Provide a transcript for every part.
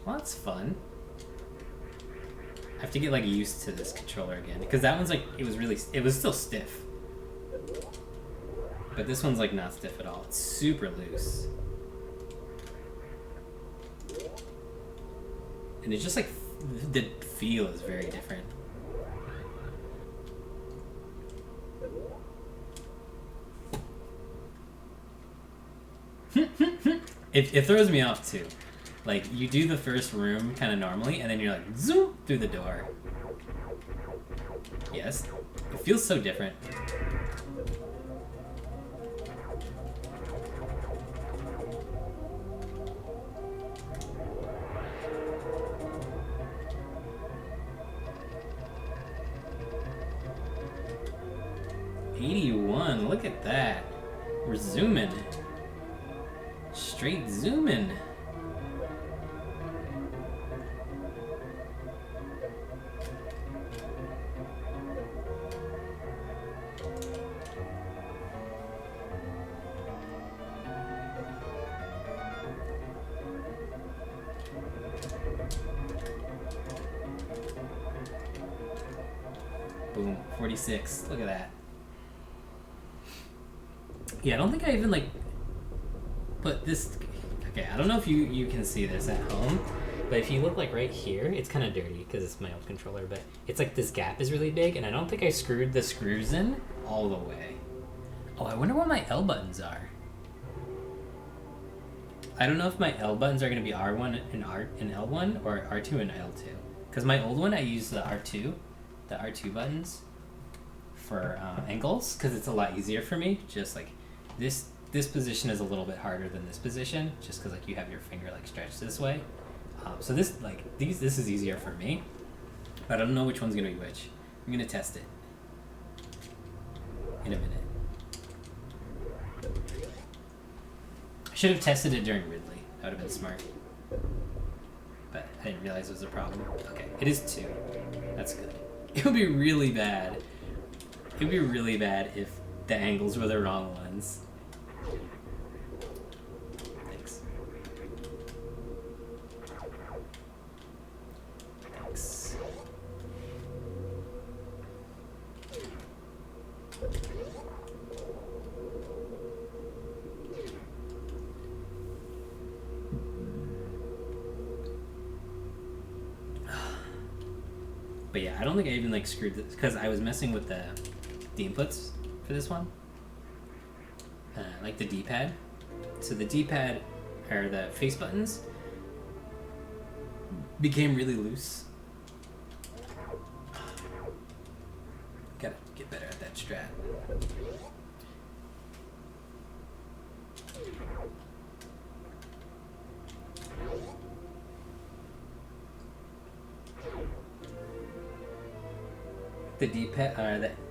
well, that's fun. I have to get like used to this controller again because that one's like it was still stiff, but this one's like not stiff at all. It's super loose, and it's just like the feel is very different. It throws me off too. Like, you do the first room kind of normally, and then you're like, zoom, through the door. Yes, it feels so different. $81, look at that. We're zooming. Straight zooming. Boom, 46. Look at that. Yeah, I don't think I even like put this. Okay, I don't know if you can see this at home, but if you look like right here, it's kind of dirty because it's my old controller, but it's like this gap is really big, and I don't think I screwed the screws in all the way. Oh, I wonder what my L buttons are. I don't know if my L buttons are going to be R1 and L1 or R2 and L2. Because my old one, I used the R2 buttons for angles, because it's a lot easier for me. Just like this position is a little bit harder than this position, just because like you have your finger like stretched this way. So this is easier for me, but I don't know which one's gonna be which. I'm gonna test it in a minute. I should have tested it during Ridley. That would have been smart. But I didn't realize it was a problem. Okay, it is 2. That's good. It would be really bad. It would be really bad if the angles were the wrong ones. Thanks. Thanks. But yeah, I don't think I even like screwed this because I was messing with the inputs for this one, like the D-pad. So the D-pad or the face buttons became really loose. Gotta get better at that strat. The D-pad,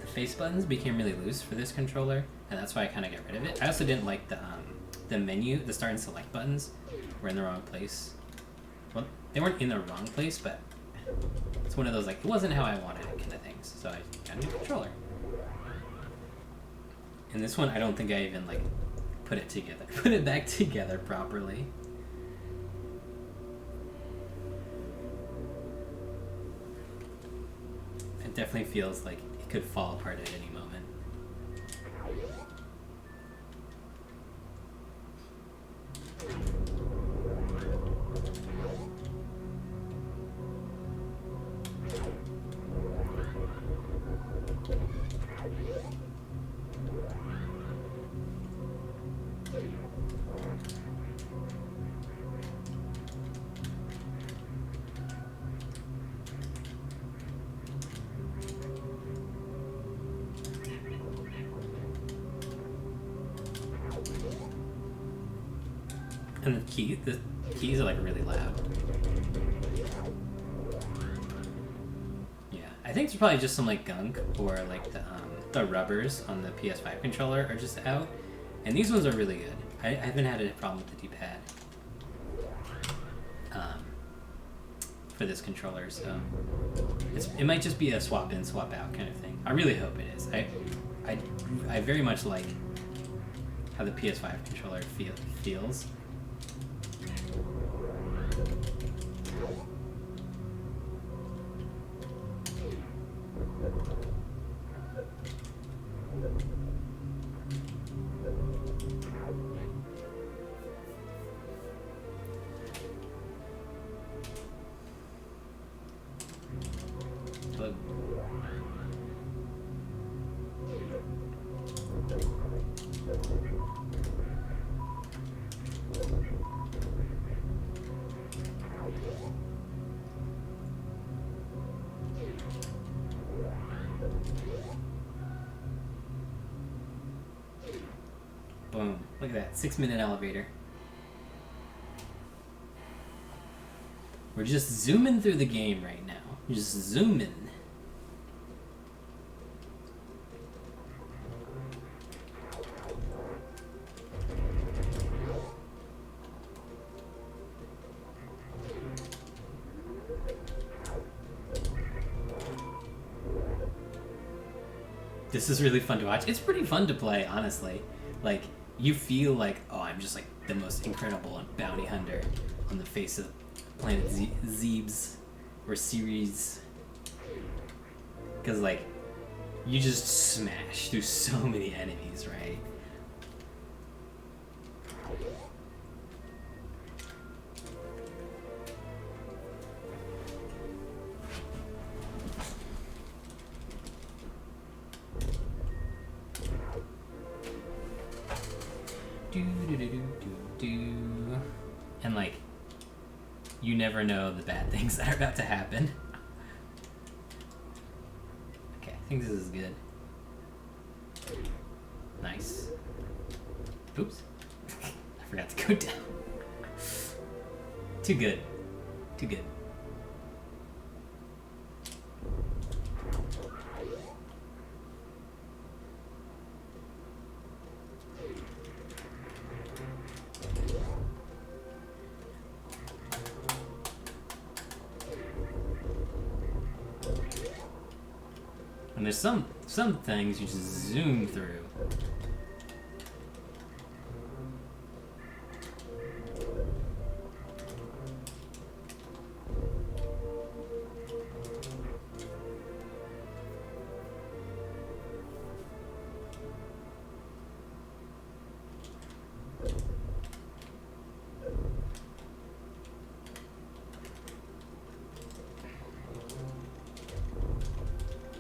the face buttons became really loose for this controller, and that's why I kind of got rid of it. I also didn't like the menu, the start and select buttons were in the wrong place. Well, they weren't in the wrong place, but it's one of those like, it wasn't how I wanted it kind of things. So I got a new controller. And this one, I don't think I even like put it back together properly. It definitely feels like it could fall apart at any moment. And the keys are like really loud. Yeah, I think it's probably just some like gunk, or like the rubbers on the PS5 controller are just out. And these ones are really good. I haven't had a problem with the D-pad for this controller, so it might just be a swap in, swap out kind of thing. I really hope it is. I very much like how the PS5 controller feels. Boom. Look at that. 6-minute elevator. We're just zooming through the game right now. We're just zooming. This is really fun to watch. It's pretty fun to play, honestly. Like, you feel like, oh, I'm just like the most incredible bounty hunter on the face of planet Zebes or Ceres. Because, like, you just smash through so many enemies, right? And like, you never know the bad things that are about to happen. Okay, I think this is good. Nice. Oops. I forgot to go down. Too good. Too good. And there's some things you just zoom through.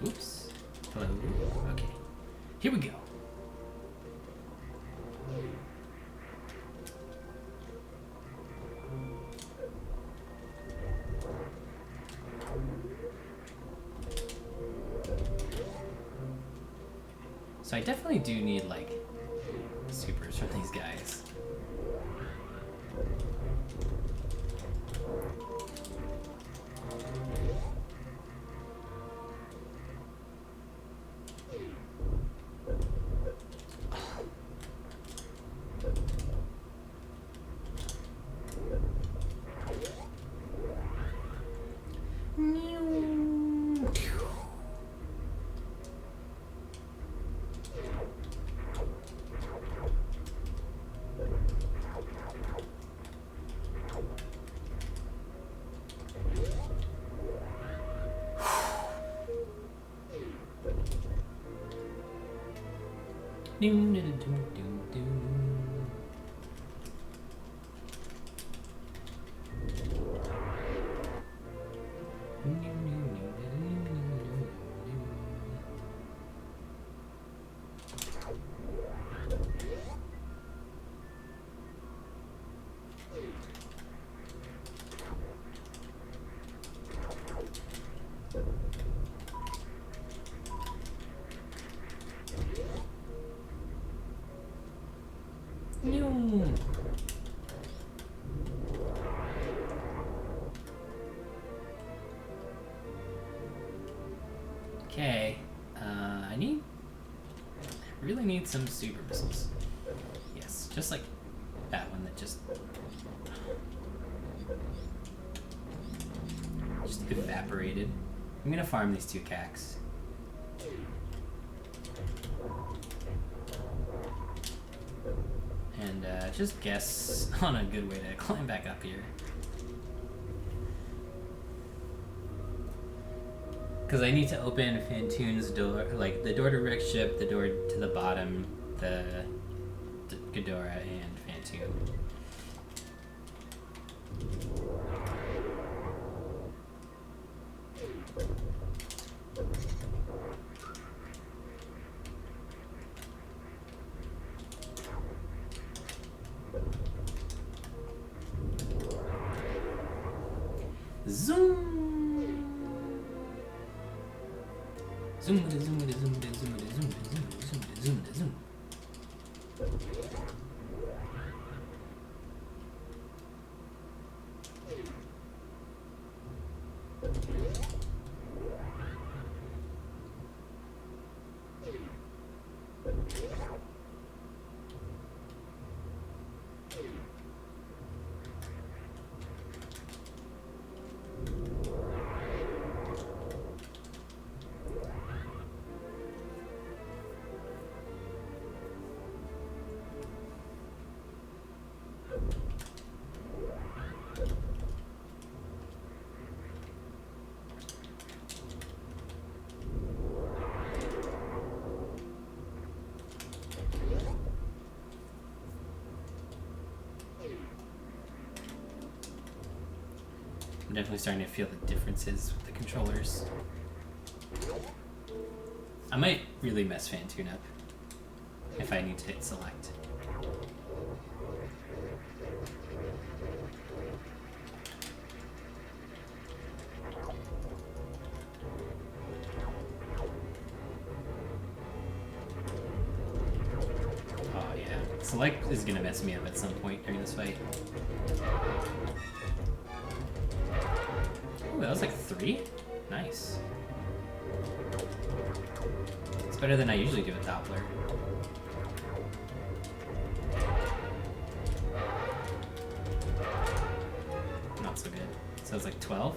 Oops. Hello. Okay. Here we go. So I definitely do need, like, supers from these guys. Okay, I really need some super missiles. Yes, just like that one that just evaporated. I'm gonna farm these 2 cacks. And just guess on a good way to climb back up here. Because I need to open Fantoon's door, like the door to Rick's ship, the door to the bottom, the Ghidorah, and Fantoon. Zoom. Zoom, zoom, zoom, zoom, zoom, zoom, zoom, zoom, zoom. I'm definitely starting to feel the differences with the controllers. I might really mess Fantune up if I need to hit select. Oh yeah, select is gonna mess me up at some point during this fight. Ooh, that was like 3? Nice. It's better than I usually do with Doppler. Not so good. So it's like 12?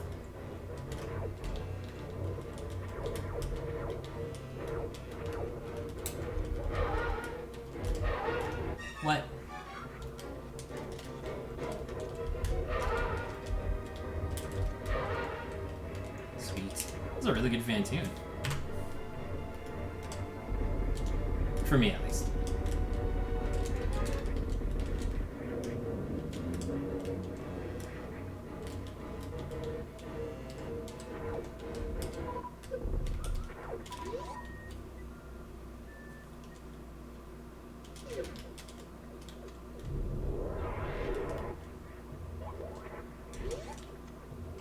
What? This is a really good Fantune. For me, at least.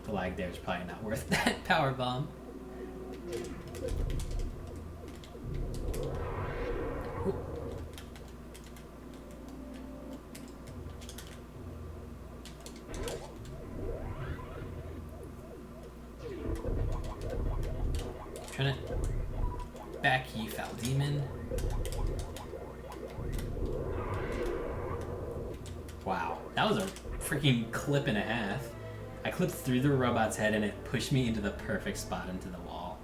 The lag there is probably not worth that power bomb. Trying to back ye foul demon. Wow, that was a freaking clip and a half. I clipped through the robot's head and it pushed me into the perfect spot into the wall.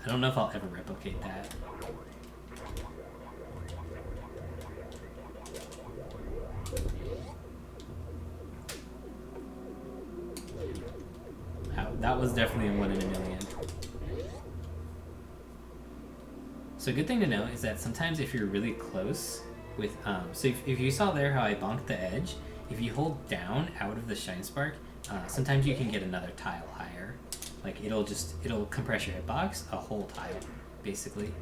I don't know if I'll ever replicate that. That was definitely a 1 in a million. So a good thing to know is that sometimes if you're really close with, so if you saw there how I bonked the edge, if you hold down out of the Shine Spark, sometimes you can get another tile higher. Like it'll compress your hitbox a whole tile, basically.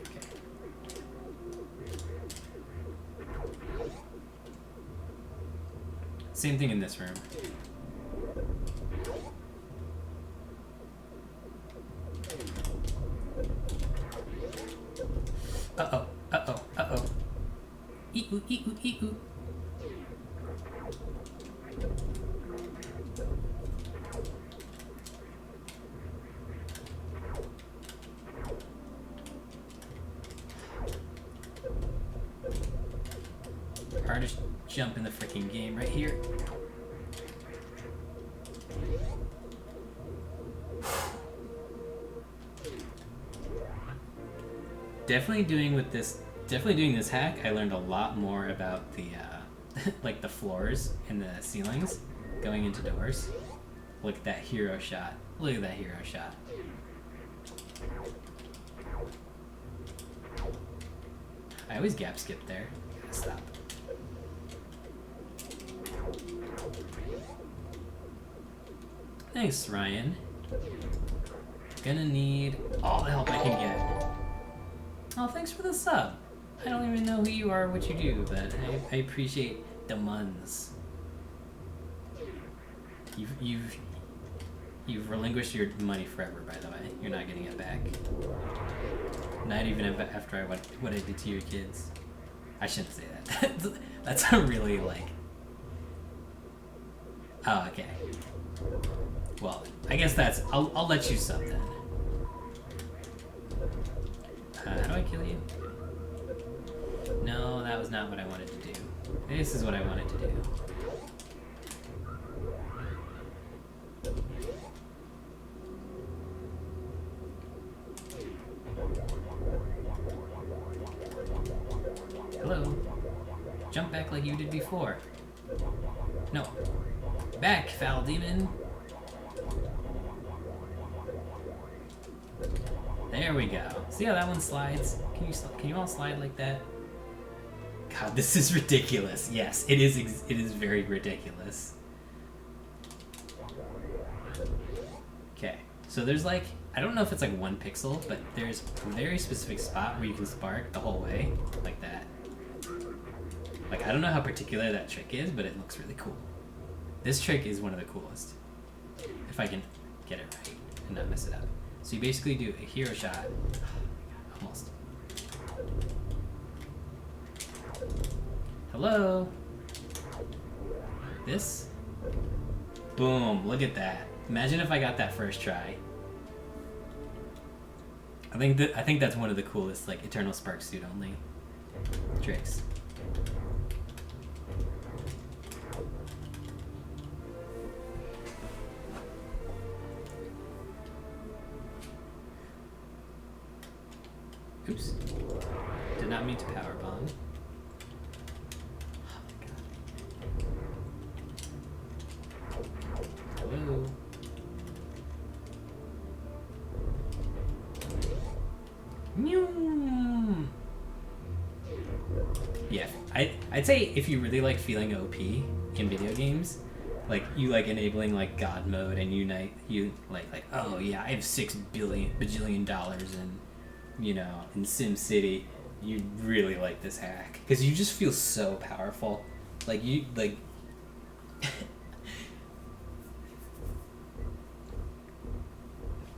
Okay. Same thing in this room. Uh-oh, uh-oh, uh-oh. Ee-oo, ee-oo, ee-oo. Hardest jump in the freaking game right here. Definitely doing this hack, I learned a lot more about the like the floors and the ceilings going into doors. Look at that hero shot. Look at that hero shot. I always gap skip there. Gotta stop. Thanks, Ryan. Gonna need all the help I can get. Oh, thanks for the sub. I don't even know who you are or what you do, but I appreciate the muns. You've relinquished your money forever, by the way. You're not getting it back. Not even after what I did to your kids. I shouldn't say that. That's a really, like... Oh, okay. Well, I guess that's... I'll let you sub then. How do I kill you? No, that was not what I wanted to do. This is what I wanted to do. Hello. Jump back like you did before. No. Back, foul demon. There we go. See how that one slides? Can you all slide like that? God, this is ridiculous. Yes, it is. It is very ridiculous. Okay, so there's like, I don't know if it's like 1 pixel, but there's a very specific spot where you can spark the whole way, like that. Like, I don't know how particular that trick is, but it looks really cool. This trick is one of the coolest. If I can get it right and not mess it up. So you basically do a hero shot. Almost. Hello? This? Boom, look at that. Imagine if I got that first try. I think that's one of the coolest, like, Eternal Spikesuit only tricks. Oops. Did not mean to power bomb. Oh my god. Hello. Yeah, I'd say if you really like feeling OP in video games, like you like enabling like God mode and you like oh yeah, I have $6 bajillion in Sim City, you really like this hack because you just feel so powerful. Like you like.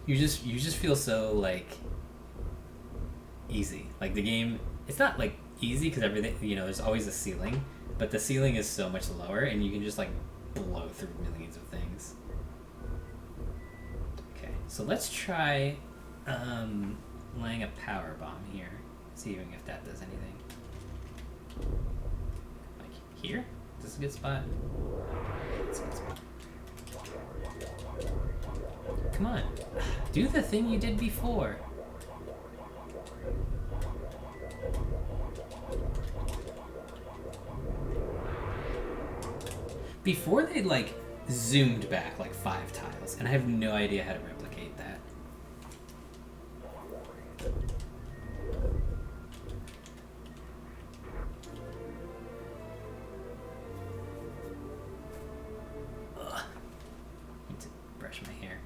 You just feel so like easy. Like the game, it's not like easy because everything, there's always a ceiling, but the ceiling is so much lower and you can just like blow through millions of things. Okay, so let's try laying a power bomb here, seeing if that does anything. Like here? Is this a good spot? That's a good spot. Come on, do the thing you did before. Before they like zoomed back like 5 tiles, and I have no idea how to replicate that. Ugh. Need to brush my hair.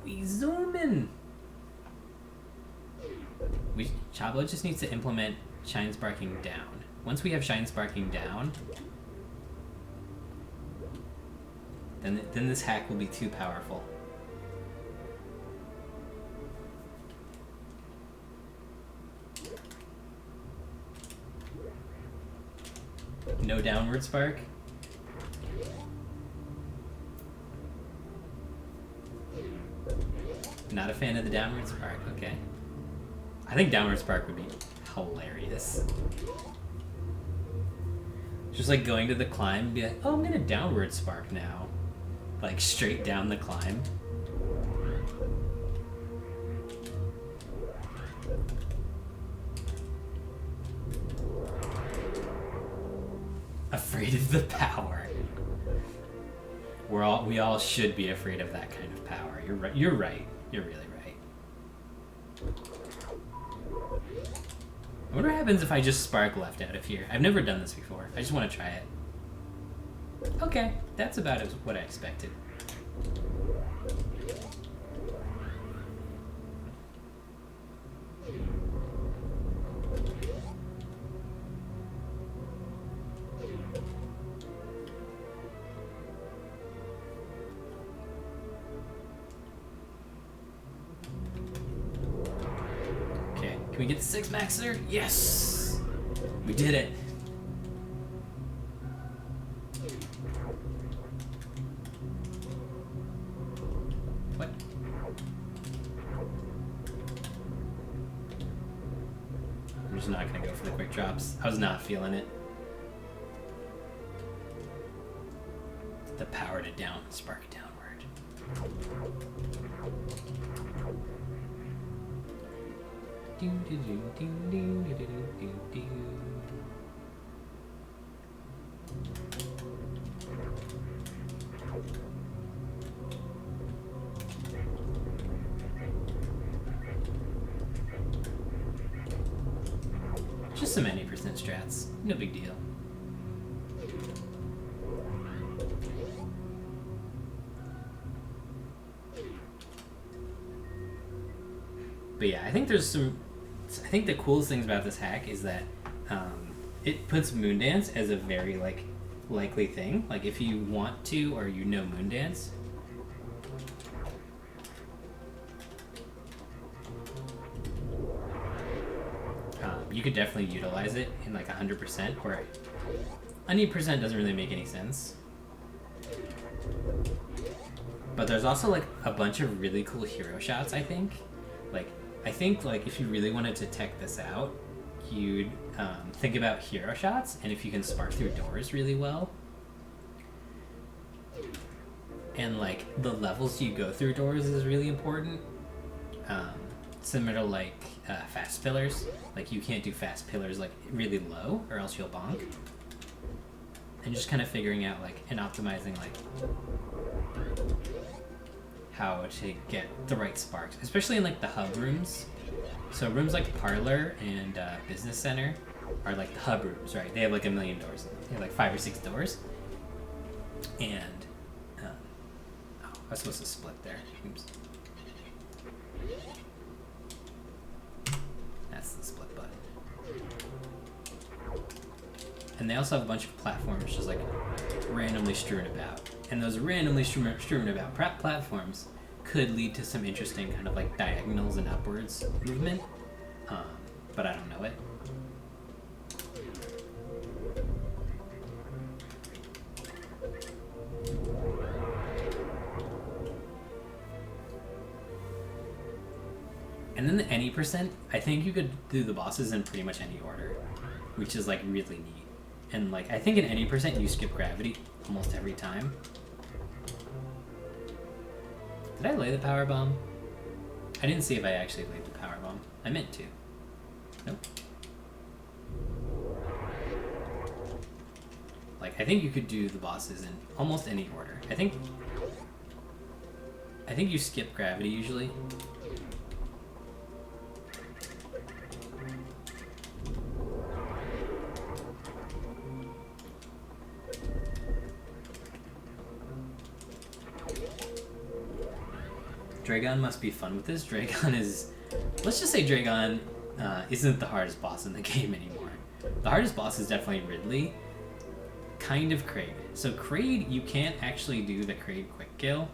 We zoom in. Chabo just needs to implement Shine Sparking down. Once we have Shine Sparking down, then this hack will be too powerful. No downward spark. Not a fan of the downward spark, okay. I think downward spark would be hilarious. Just like going to the climb and be like, oh, I'm gonna downward spark now. Like straight down the climb. Afraid of the power. We all should be afraid of that kind of power. You're right. You're right. You're really right. wonder what happens if I just spark left out of here. I've never done this before. I just want to try it. Okay, that's about what I expected. Can we get the 6 maxer? Yes! We did it! What? I'm just not gonna go for the quick drops. I was not feeling it. The power to spark downward. Do, do, do, do, do, do, do, do. Just some 80% strats, no big deal. But yeah, I think the coolest things about this hack is that it puts Moondance as a very likely thing. Like if you want to or you know Moondance, you could definitely utilize it in like 100%, where 100% doesn't really make any sense. But there's also like a bunch of really cool hero shots, I think. I think if you really wanted to tech this out, you'd think about hero shots, and if you can spark through doors really well, and like the levels you go through doors is really important. Similar to fast pillars, like you can't do fast pillars like really low or else you'll bonk. And just kind of figuring out and optimizing how to get the right sparks, especially in the hub rooms. So rooms like Parlor and Business Center are the hub rooms, right? They have a million doors. They have 5 or 6 doors. And oh, I was supposed to split there. Oops. That's the split button. And they also have a bunch of platforms just randomly strewn about. And those randomly strewn about platforms could lead to some interesting kind of diagonals and upwards movement, but I don't know it. And then the any %, I think you could do the bosses in pretty much any order, which is really neat. And I think in any % you skip gravity almost every time. Did I lay the power bomb? I didn't see if I actually laid the power bomb. I meant to. Nope. I think you could do the bosses in almost any order. I think you skip gravity usually. Dragon must be fun with this. Dragon is... Let's just say Dragon isn't the hardest boss in the game anymore. The hardest boss is definitely Ridley. Kind of Kraid. So Kraid, you can't actually do the Kraid quick kill,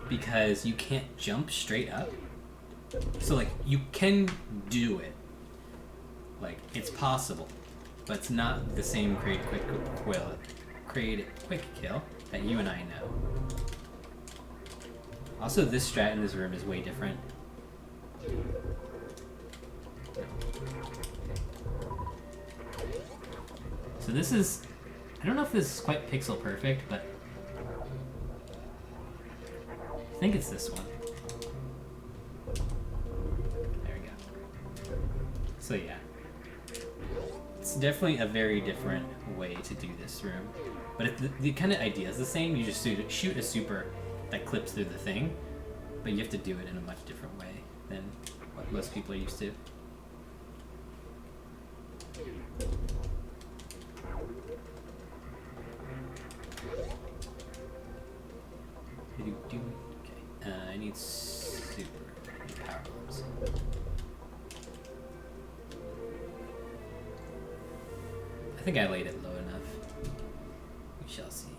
because you can't jump straight up. So you can do it. It's possible. But it's not the same Kraid quick kill that you and I know. Also, this strat in this room is way different. So this is... I don't know if this is quite pixel perfect, but... I think it's this one. There we go. So yeah. It's definitely a very different way to do this room. But the kind of idea is the same. You just shoot a super that clips through the thing, but you have to do it in a much different way than what most people are used to. Okay, I need super power bombs. I think I laid it low enough. We shall see.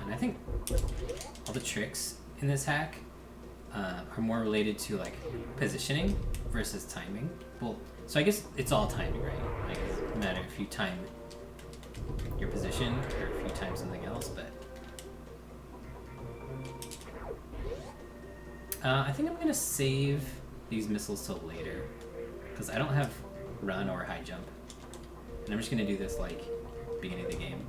I think all the tricks in this hack are more related to like positioning versus timing. Well, so I guess it's all timing, right? Like, it doesn't matter if you time your position or if you time something else, but I think I'm gonna save these missiles till later because I don't have run or high jump, and I'm just gonna do this like beginning of the game.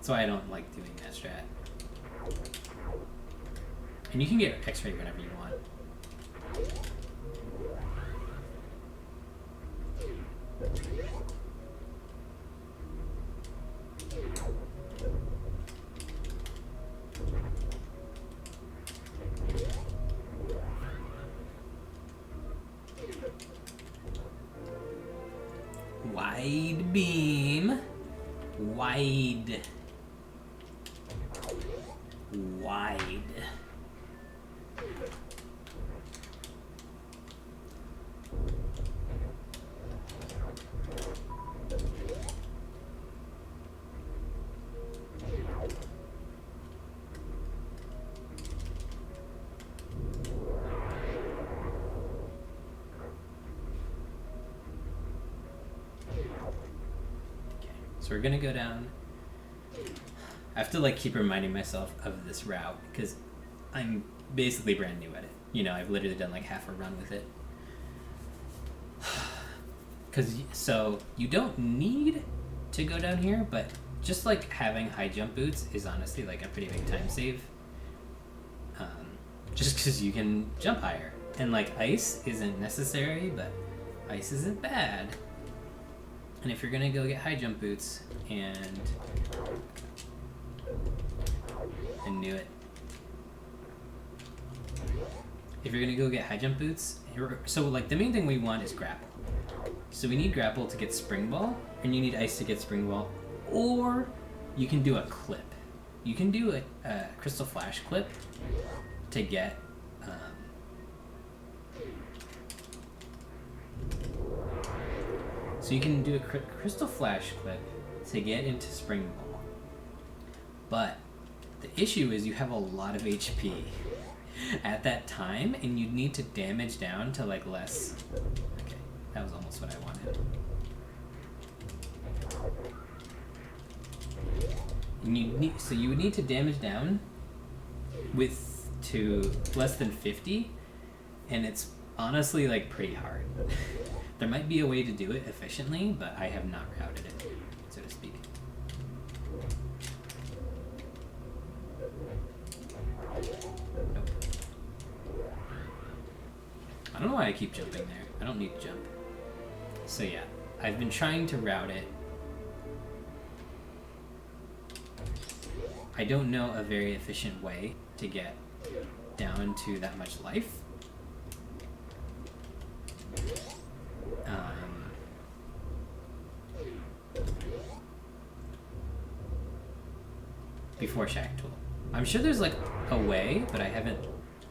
So I don't like doing that strat. And you can get X-ray whenever you want. Wide beam. Wide. Wide. So we're gonna go down. I have to like keep reminding myself of this route because I'm basically brand new at it. You know, I've literally done like half a run with it. So you don't need to go down here, but just like having high jump boots is honestly like a pretty big time save. Just because you can jump higher. And like ice isn't necessary, but ice isn't bad. And if you're gonna go get high jump boots, and I knew it. If you're gonna go get high jump boots, so like the main thing we want is grapple. So we need grapple to get spring ball, and you need ice to get spring ball, or you can do a clip. You can do a crystal flash clip to get so you can do a crystal flash clip to get into spring ball. But the issue is you have a lot of HP at that time, and you need to damage down to like less. Okay, that was almost what I wanted. And you would need to damage down to less than 50, and it's honestly like pretty hard. There might be a way to do it efficiently, but I have not routed it, so to speak. Nope. I don't know why I keep jumping there. I don't need to jump. So yeah, I've been trying to route it. I don't know a very efficient way to get down to that much life. Before Shack Tool. I'm sure there's like a way, but I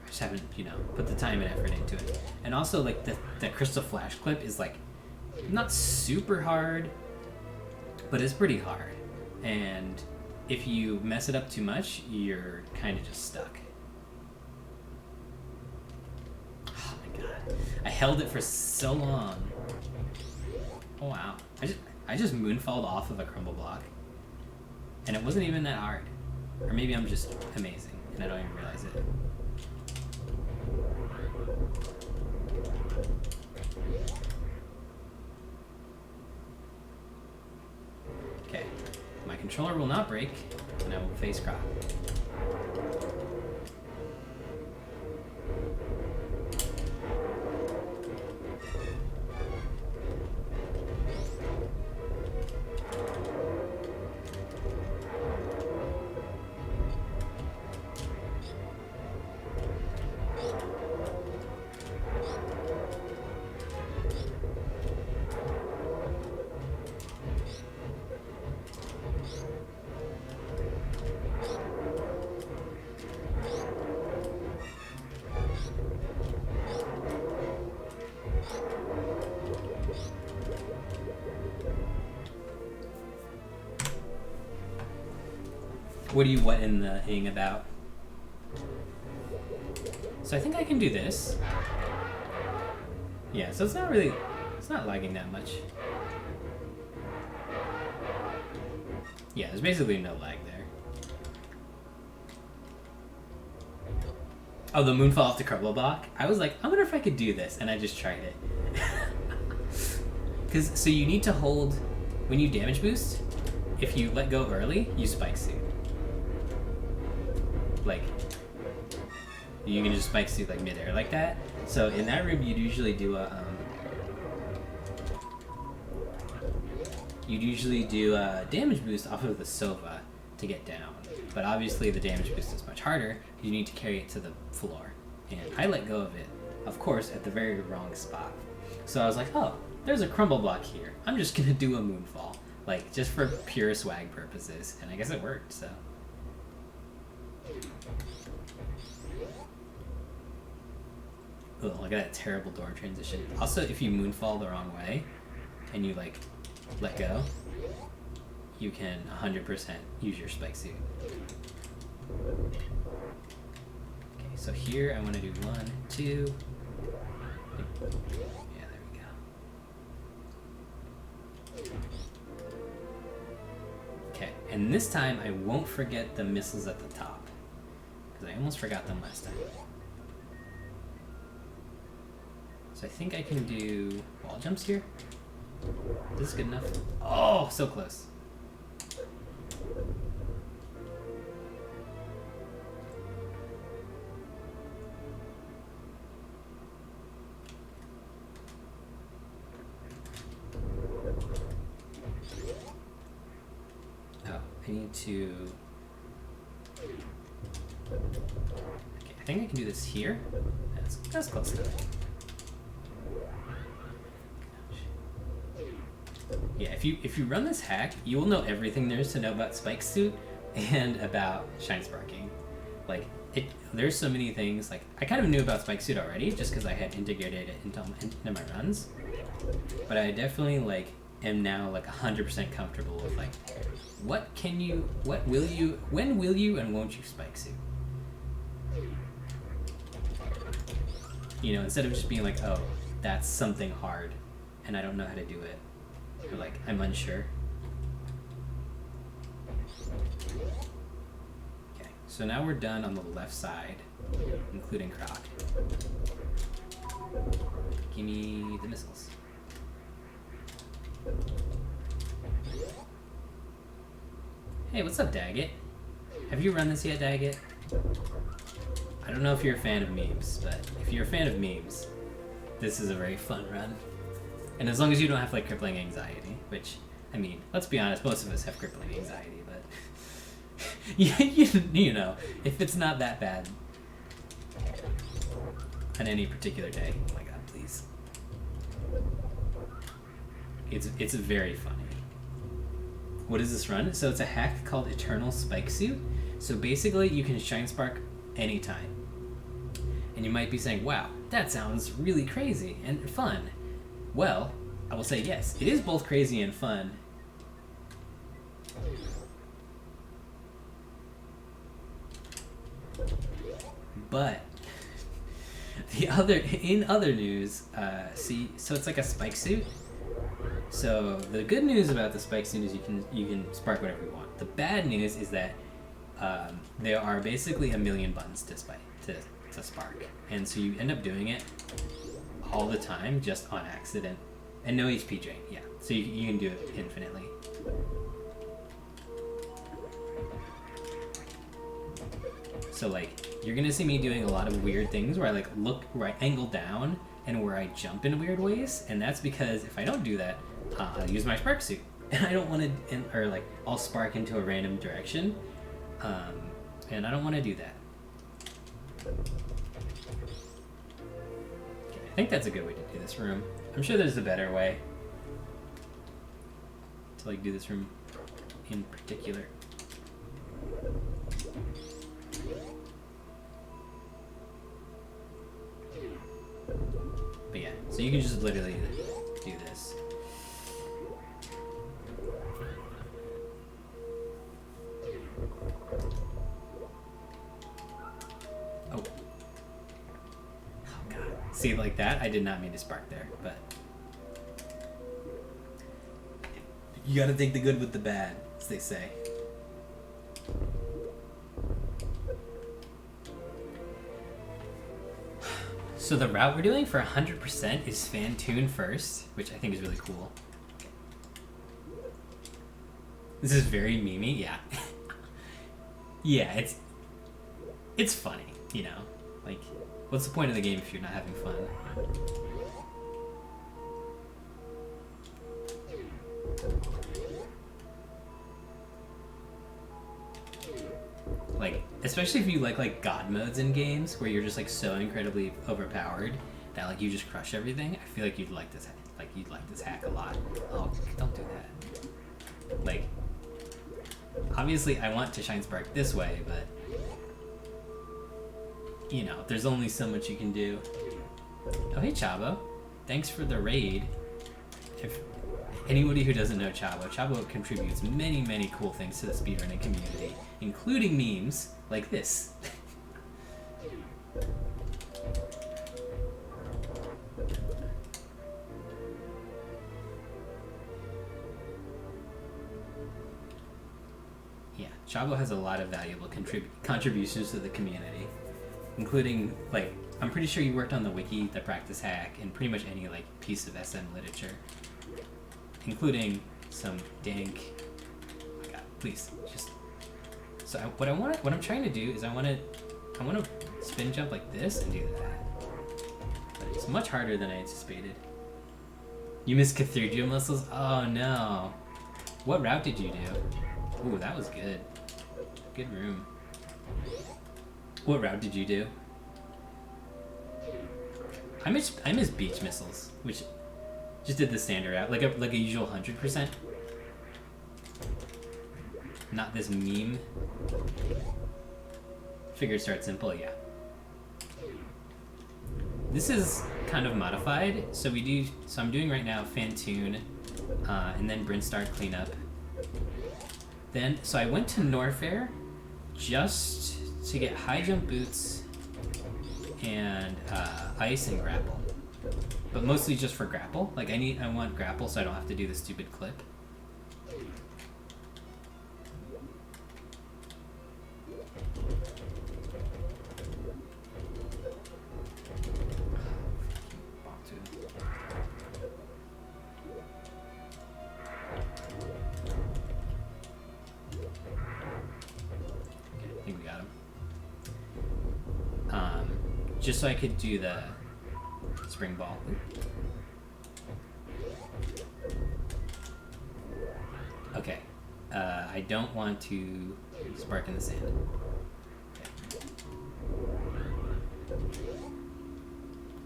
just haven't, you know, put the time and effort into it. And also like the crystal flash clip is like not super hard, but it's pretty hard. And if you mess it up too much, you're kind of just stuck. held it for so long. Oh wow. I just moonfalled off of a crumble block. And it wasn't even that hard. Or maybe I'm just amazing and I don't even realize it. Okay. My controller will not break, and I will face Croc. What are you in the ing about? So I think I can do this. Yeah, so it's not lagging that much. Yeah, there's basically no lag there. Oh, the moonfall off the crumble block? I was like, I wonder if I could do this, and I just tried it. So you need to hold, when you damage boost, if you let go early, you Spikesuit. Like, you can just Spikesuit like midair like that. So in that room, you'd usually do a damage boost off of the Sova to get down. But obviously the damage boost is much harder. You need to carry it to the floor. And I let go of it, of course, at the very wrong spot. So I was like, oh, there's a crumble block here. I'm just gonna do a moonfall, like just for pure swag purposes. And I guess it worked, so. Oh, look at that terrible door transition. Also, if you moonfall the wrong way and you like let go, you can 100% use your Spikesuit. Okay, so here I want to do 1, 2. Yeah, there we go. Okay, and this time I won't forget the missiles at the top, because I almost forgot them last time. So I think I can do wall jumps here. Is this good enough? Oh, so close. Oh, I need to... Okay, I think I can do this here. That's close enough. Yeah, if you run this hack, you will know everything there is to know about Spikesuit and about Shine Sparking. Like, there's so many things. Like, I kind of knew about Spikesuit already, just because I had integrated it into my runs. But I definitely, like, am now, like, 100% comfortable with, like, when will you, and won't you Spikesuit? You know, instead of just being like, oh, that's something hard, and I don't know how to do it. Or like, I'm unsure. Okay, so now we're done on the left side, including Croc. Give me the missiles. Hey, what's up, Daggett? Have you run this yet, Daggett? I don't know if you're a fan of memes, but if you're a fan of memes, this is a very fun run. And as long as you don't have, like, crippling anxiety, which, I mean, let's be honest, most of us have crippling anxiety, but, you know, if it's not that bad on any particular day, oh my god, please. It's very funny. What is this run? So it's a hack called Eternal Spikesuit. So basically, you can Shine Spark anytime. And you might be saying, wow, that sounds really crazy and fun. Well, I will say yes, it is both crazy and fun. But In other news, so it's like a spike suit. So the good news about the spike suit is you can spark whatever you want. The bad news is that there are basically a million buttons to spark, and so you end up doing it all the time just on accident, and no HP drain. Yeah, so you can do it infinitely. So like you're gonna see me doing a lot of weird things where I like look where I angle down and where I jump in weird ways, and that's because if I don't do that, I'll use my spark suit, and I don't want to, or like I'll spark into a random direction, and I don't want to do that. Okay, I think that's a good way to do this room. I'm sure there's a better way to like do this room in particular. But yeah, so you can just literally do this. Oh. Oh god. See, like that? I did not mean to spark there, but you gotta take the good with the bad, as they say. So the route we're doing for 100% is fan tune first, which I think is really cool. This is very memey, yeah. Yeah, it's funny, you know. Like, what's the point of the game if you're not having fun? Like, especially if you like god modes in games where you're just like so incredibly overpowered that like you just crush everything. I feel like you'd like this hack a lot. Oh, don't do that. Like, obviously I want to shine spark this way, but you know, there's only so much you can do. Oh hey Chabo, thanks for the raid. If anybody who doesn't know Chabo contributes many cool things to the speedrunning community, including memes like this. Yeah, Chabo has a lot of valuable contributions to the community, including, like, I'm pretty sure you worked on the wiki, the practice hack, and pretty much any like piece of SM literature, including some dank. Oh my god, please just. So what I'm trying to do is I want to spin jump like this and do that, but it's much harder than I anticipated. You missed cathedral muscles? Oh no! What route did you do? Ooh, that was good. Good room. What route did you do? I miss beach missiles, which just did the standard route, like a usual 100%. Not this meme. Figured start simple, yeah. This is kind of modified, so I'm doing right now fan tune, and then Bryn start cleanup. So I went to Norfair just to get high jump boots and ice and grapple, but mostly just for grapple. Like I want grapple so I don't have to do the stupid clip. Just so I could do the spring ball. Okay. I don't want to spark in the sand. Okay.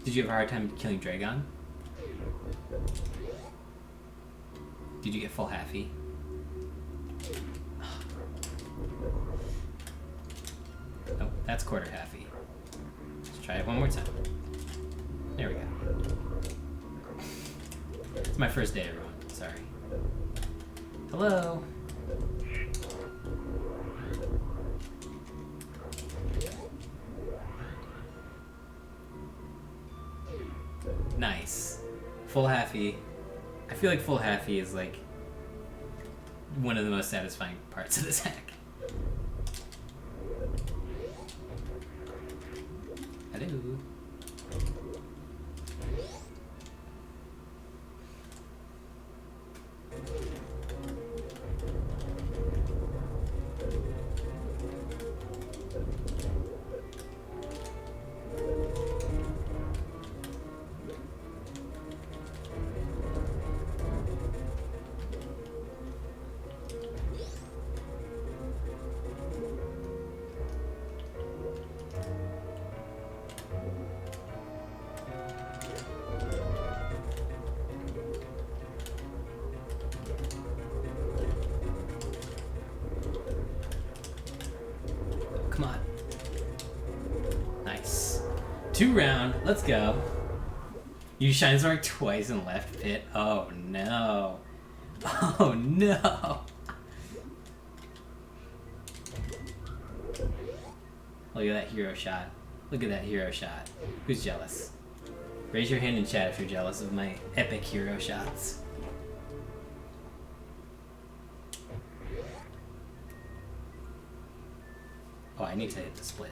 Did you have a hard time killing Dragon? Did you get full halfy? Oh, that's quarter halfy. Try it one more time. There we go. It's my first day, everyone. Sorry. Hello. Nice. Full halfy. I feel like full halfy is like one of the most satisfying parts of this hack. Hello. Come on. Nice. 2 round. Let's go. You shine spark twice in left pit. Oh no. Oh no. Look at that hero shot. Look at that hero shot. Who's jealous? Raise your hand in chat if you're jealous of my epic hero shots. Oh, I need to hit the split.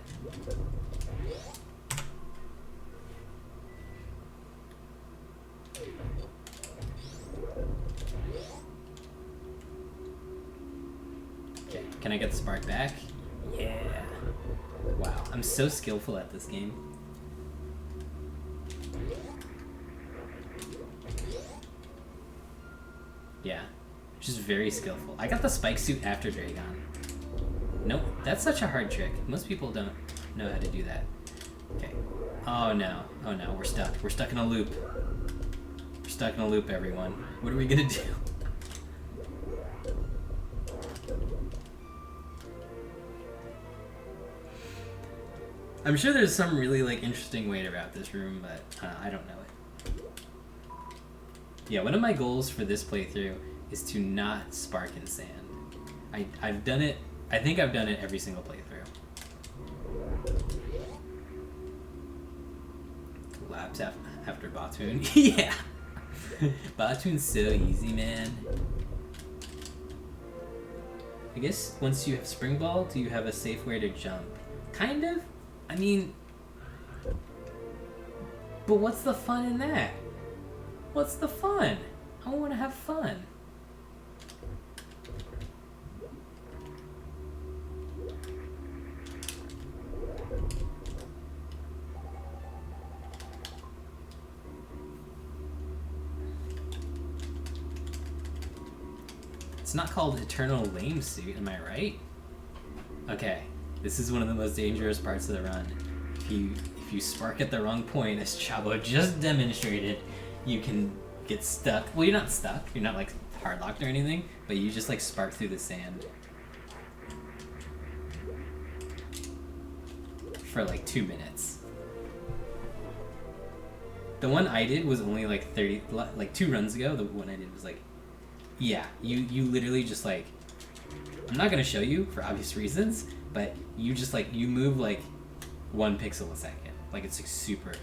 Okay, can I get the spark back? Yeah. Wow, I'm so skillful at this game. Yeah, just very skillful. I got the Spikesuit after Dragon. Nope, that's such a hard trick. Most people don't know how to do that. Okay. Oh no, we're stuck. We're stuck in a loop. We're stuck in a loop, everyone. What are we gonna do? I'm sure there's some really like interesting way to route this room, but I don't know it. Yeah, one of my goals for this playthrough is to not spark in sand. I've done it. I think I've done it every single playthrough. Laps after Batoon. Yeah! Batoon's so easy, man. I guess once you have Spring Ball, do you have a safe way to jump? Kind of? I mean... But what's the fun in that? What's the fun? I want to have fun. It's not called Eternal Lame Suit, am I right? Okay, this is one of the most dangerous parts of the run. If you spark at the wrong point, as Chabo just demonstrated, you can get stuck. Well, you're not stuck. You're not like hard locked or anything, but you just like spark through the sand for like 2 minutes. The one I did was only like 2 runs ago. The one I did was like, yeah, you literally just like, I'm not gonna show you for obvious reasons, but you just like, you move like 1 pixel a second. Like it's like super.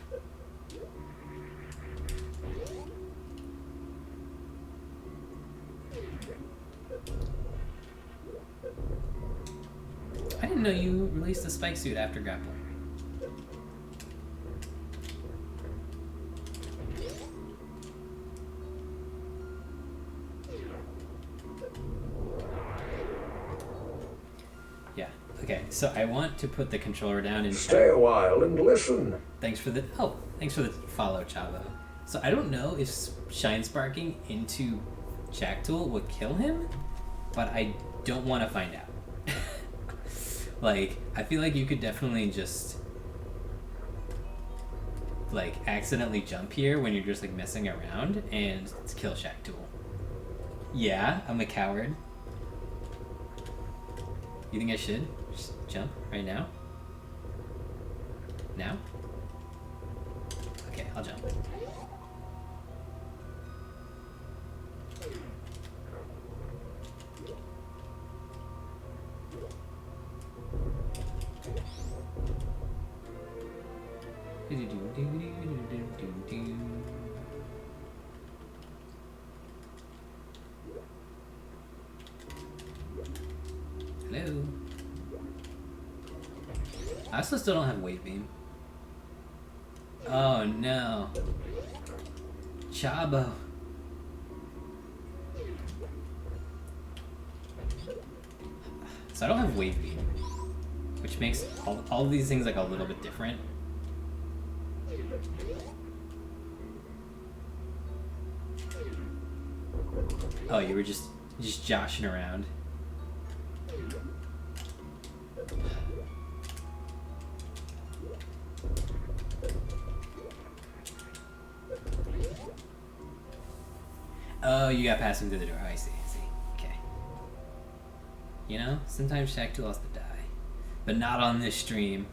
I didn't know you released a Spikesuit after grapple. Yeah. Okay. So I want to put the controller down and stay a while and listen. Thanks for the follow, Chavo. So I don't know if shine sparking into Jacktool would kill him, but I don't want to find out. Like, I feel like you could definitely just like accidentally jump here when you're just like messing around and kill Jacktool. Yeah, I'm a coward. You think I should just jump right now? Now? Okay, I'll jump. Hello. I also still don't have wave beam. Oh no. Chabo. So I don't have wave beam, which makes all of these things like a little bit different. Oh, you were just joshing around. Oh, you got past him through the door. Oh, I see. Okay. You know, sometimes Shaq 2 has to die. But not on this stream.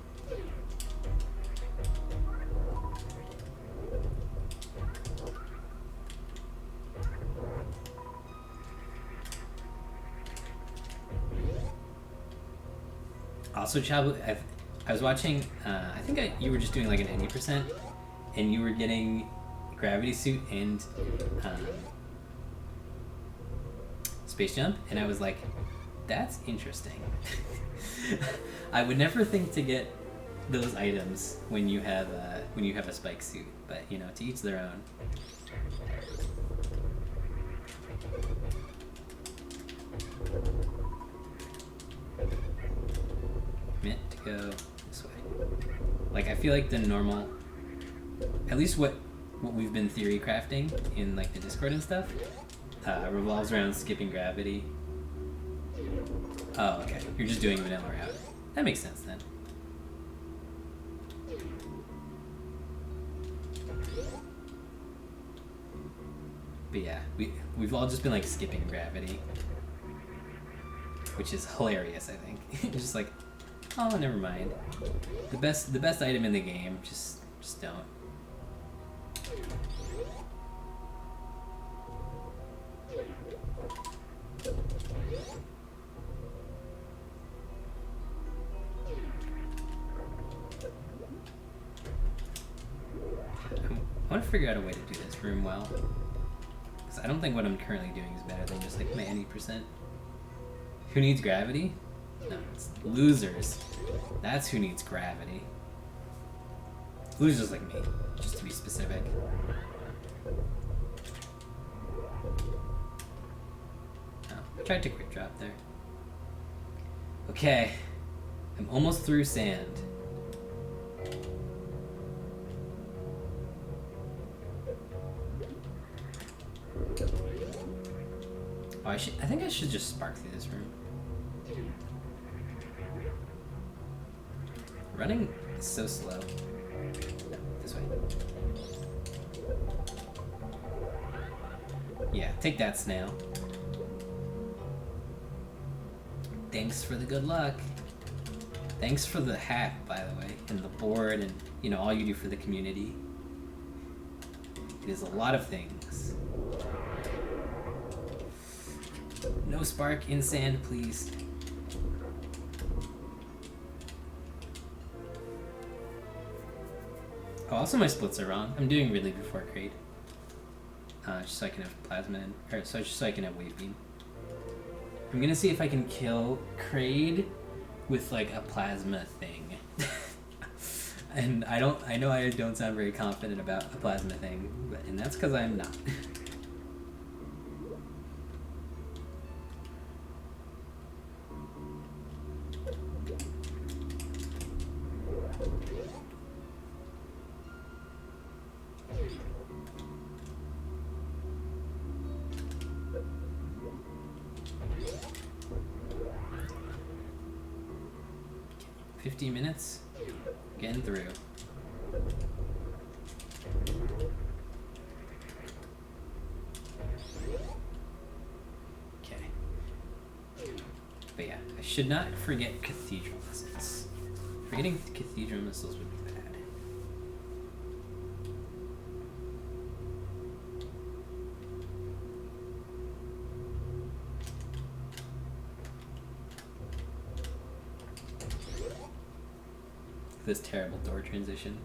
Also, Chabo, I was watching, I think you were just doing like an 80%, and you were getting Gravity Suit and Space Jump, and I was like, that's interesting. I would never think to get those items when you have a Spike Suit, but you know, to each their own. Meant to go this way. Like, I feel like the normal, at least what we've been theory crafting in like the Discord and stuff, revolves around skipping gravity. Oh, okay. You're just doing vanilla route. That makes sense then. But yeah, we've all just been like skipping gravity, which is hilarious. I think. Just like, oh, never mind. The best item in the game. Just don't. I want to figure out a way to do this room well. Because I don't think what I'm currently doing is better than just like my 80%. Who needs gravity? No, it's losers. That's who needs gravity. Losers like me, just to be specific. Oh, I tried to quick drop there. Okay, I'm almost through sand. Oh, I think I should just spark through this room. Running is so slow. No, this way. Yeah, take that, snail. Thanks for the good luck. Thanks for the hat, by the way, and the board, and you know all you do for the community. It is a lot of things. No spark in sand, please. Oh, also my splits are wrong. I'm doing Ridley before Kraid. Just so I can have plasma in, or just so I can have wave beam. I'm gonna see if I can kill Kraid with like a plasma thing. And I know I don't sound very confident about a plasma thing, and that's because I'm not. 15 minutes? Getting through. Okay. But yeah, I should not forget cathedral missiles. Forgetting cathedral missiles would be bad. This terrible door transition.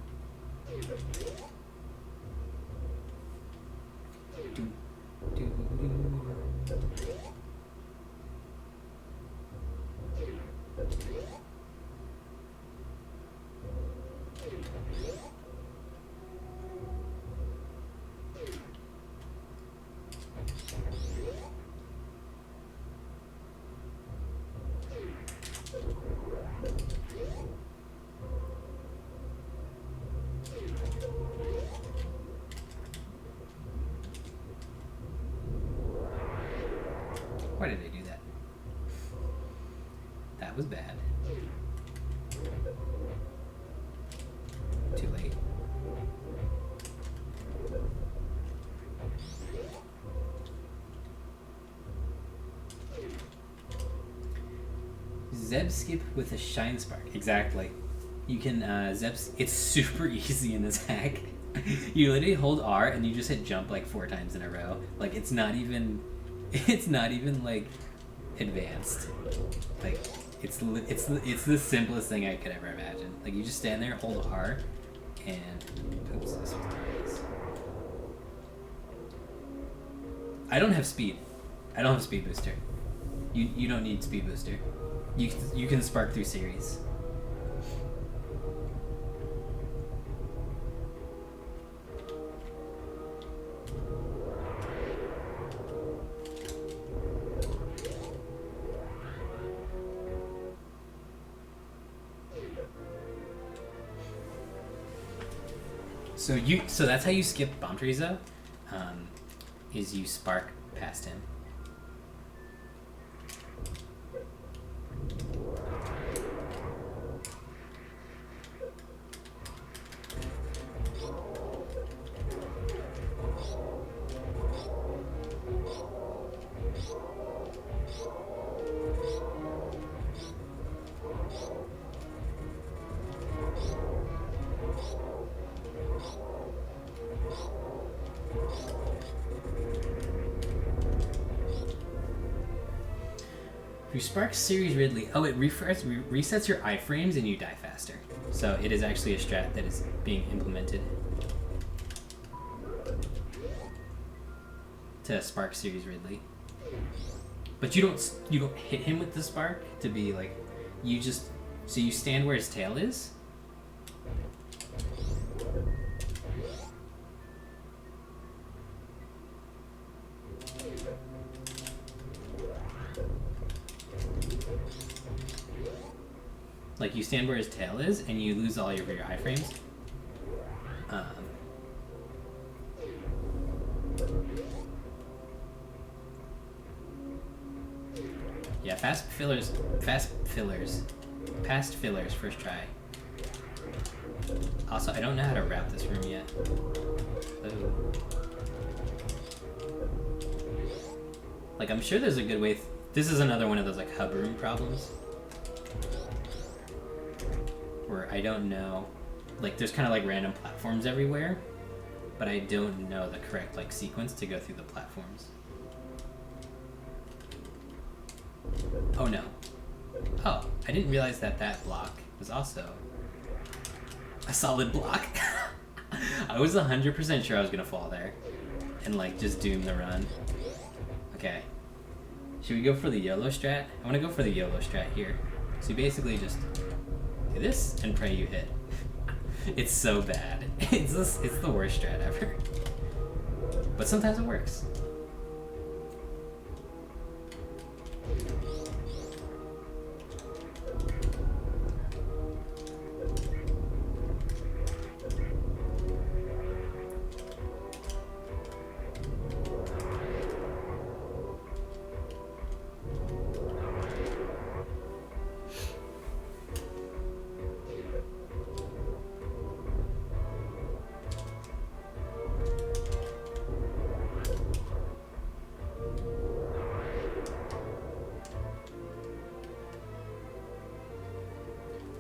Why did I do that? That was bad. Too late. Zeb skip with a shine spark. Exactly. You can Zeb. It's super easy in this hack. You literally hold R and you just hit jump like 4 times in a row. Like it's not even like advanced. Like it's the simplest thing I could ever imagine. Like you just stand there, hold R, and oops, this was nice. I don't have speed. I don't have speed booster. You don't need speed booster. You can spark through series. So that's how you skip bomb trees though, is you spark past him. If you spark series Ridley, oh, it resets your iframes and you die faster. So it is actually a strat that is being implemented to spark series Ridley. But you don't hit him with the spark to be like, so you stand where his tail is. Like you stand where his tail is, and you lose all your iframes. Yeah, past fillers, first try. Also, I don't know how to route this room yet. Oh. Like, I'm sure there's a good way. This is another one of those like hub room problems. Where I don't know, like there's kind of like random platforms everywhere, but I don't know the correct like sequence to go through the platforms. Oh no. Oh, I didn't realize that block was also a solid block. I was 100% sure I was gonna fall there and like just doom the run. Okay. Should we go for the YOLO strat? I want to go for the YOLO strat here. So you basically just do this and pray you hit. It's so bad. It's the worst strat ever. But sometimes it works.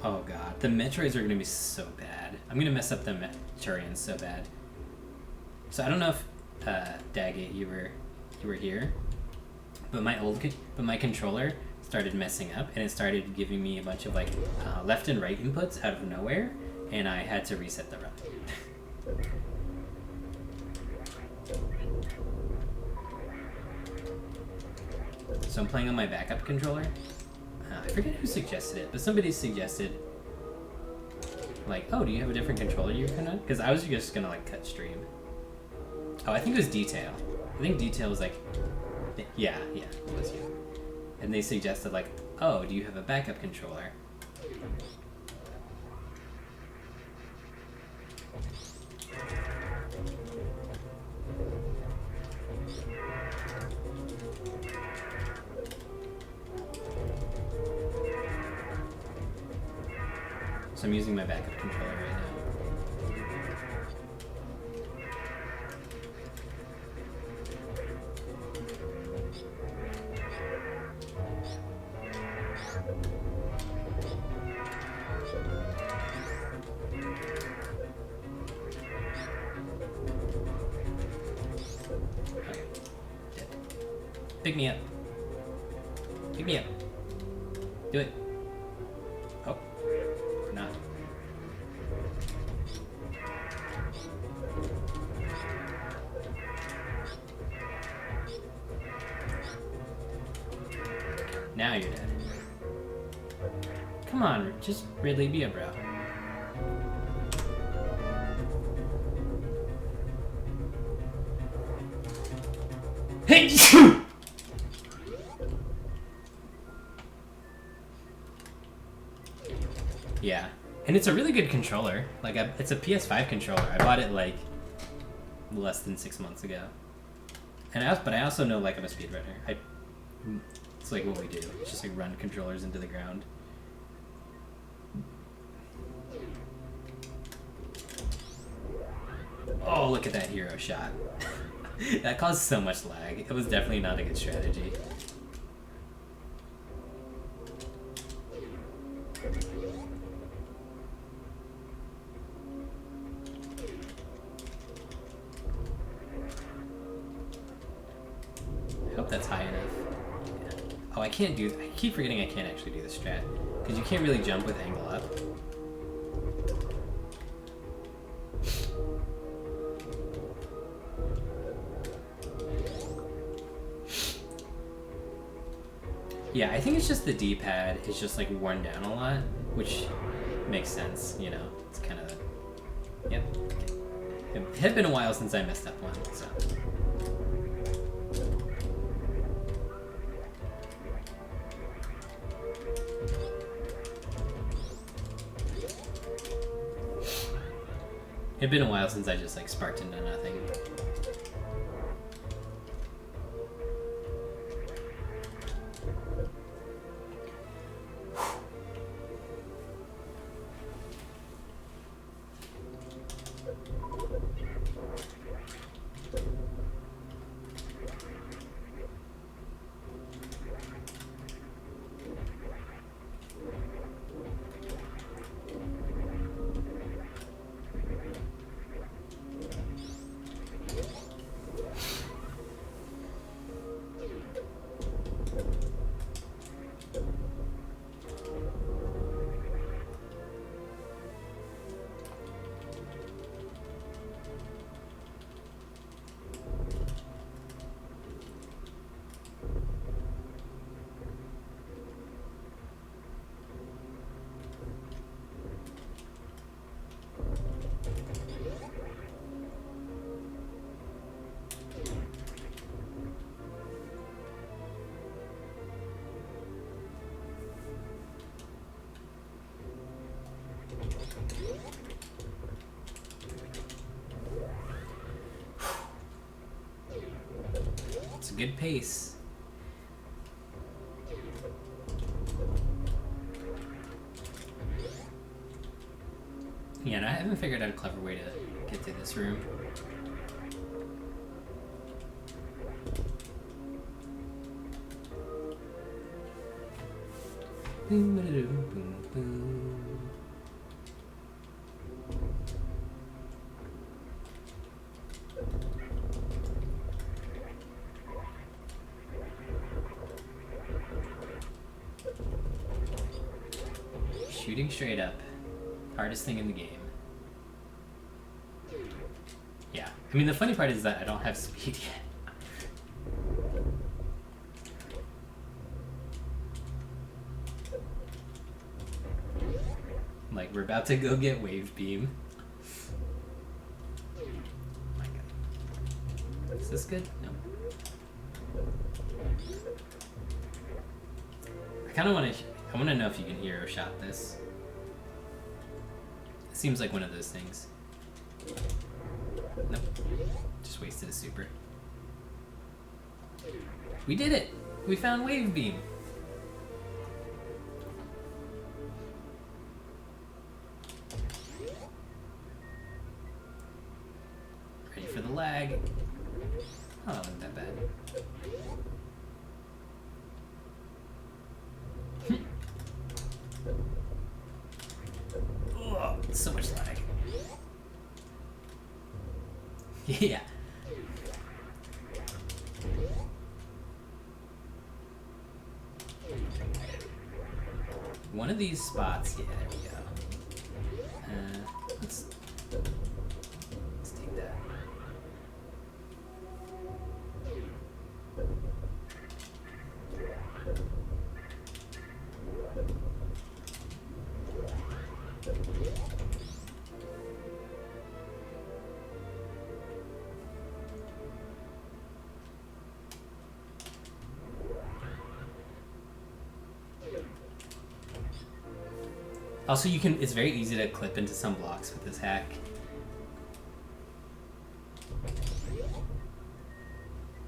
Oh god, the Metroids are gonna be so bad. I'm gonna mess up the Meturians so bad. So I don't know if Daggett, you were here, but my controller started messing up and it started giving me a bunch of like left and right inputs out of nowhere, and I had to reset the run. So I'm playing on my backup controller. I forget who suggested it, but somebody suggested, like, oh, do you have a different controller you're gonna? Because I was just gonna like cut stream. Oh, I think it was Detail. I think Detail was like, yeah, it was you. And they suggested like, oh, do you have a backup controller? So I'm using my backup controller right now. Okay. Pick me up. Pick me up. Do it. Oh. Or not. Now you're dead. Come on, just Ridley, be a bro. Hey! Yeah, and it's a really good controller. Like, it's a PS5 controller. I bought it like less than 6 months ago. But I also know, like, I'm a speedrunner. It's like what we do. It's just like run controllers into the ground. Oh, look at that hero shot. That caused so much lag. It was definitely not a good strategy. I hope that's high enough. Yeah. Oh, I can't do... I keep forgetting I can't actually do the strat. Because you can't really jump with angle up. Yeah, I think it's just the D-pad is just like worn down a lot, which makes sense, you know. It's kind of... Yep. It had been a while since I messed up one, so... It had been a while since I just like sparked into nothing. It's a good pace. Yeah, and I haven't figured out a clever way to get through this room. Shooting straight up. Hardest thing in the game. I mean, the funny part is that I don't have speed yet. Like, we're about to go get Wave Beam. Oh my god. Is this good? No. I kind of want to... I want to know if you can hero shot this. It seems like one of those things. Nope. Just wasted a super. We did it! We found Wave Beam! Ready for the lag. Oh, that wasn't that bad. Oh, so much lag. Yeah. One of these spots, yeah, there we go. Let's take that. Also, you can, it's very easy to clip into some blocks with this hack.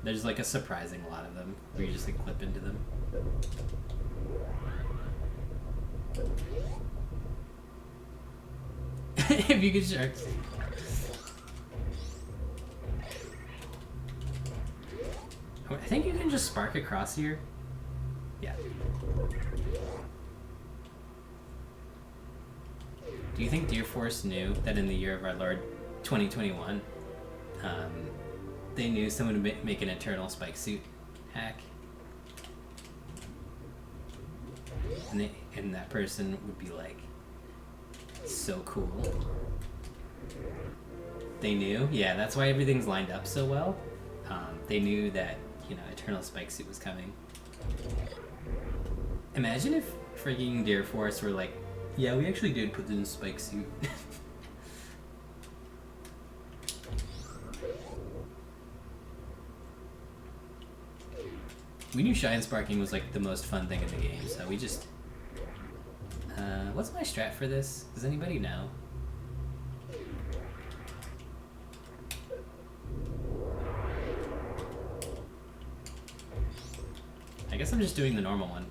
There's like a surprising lot of them where you just like clip into them. If you could shark. Oh, I think you can just spark across here. Yeah. Do you think Deer Force knew that in the year of our Lord 2021, they knew someone would make an eternal Spikesuit hack? And that person would be like, so cool. They knew? Yeah, that's why everything's lined up so well. They knew that, you know, eternal Spikesuit was coming. Imagine if freaking Deer Force were like, yeah, we actually did put this in Spikesuit. We knew Shine Sparking was like the most fun thing in the game, so we just... what's my strat for this? Does anybody know? I guess I'm just doing the normal one.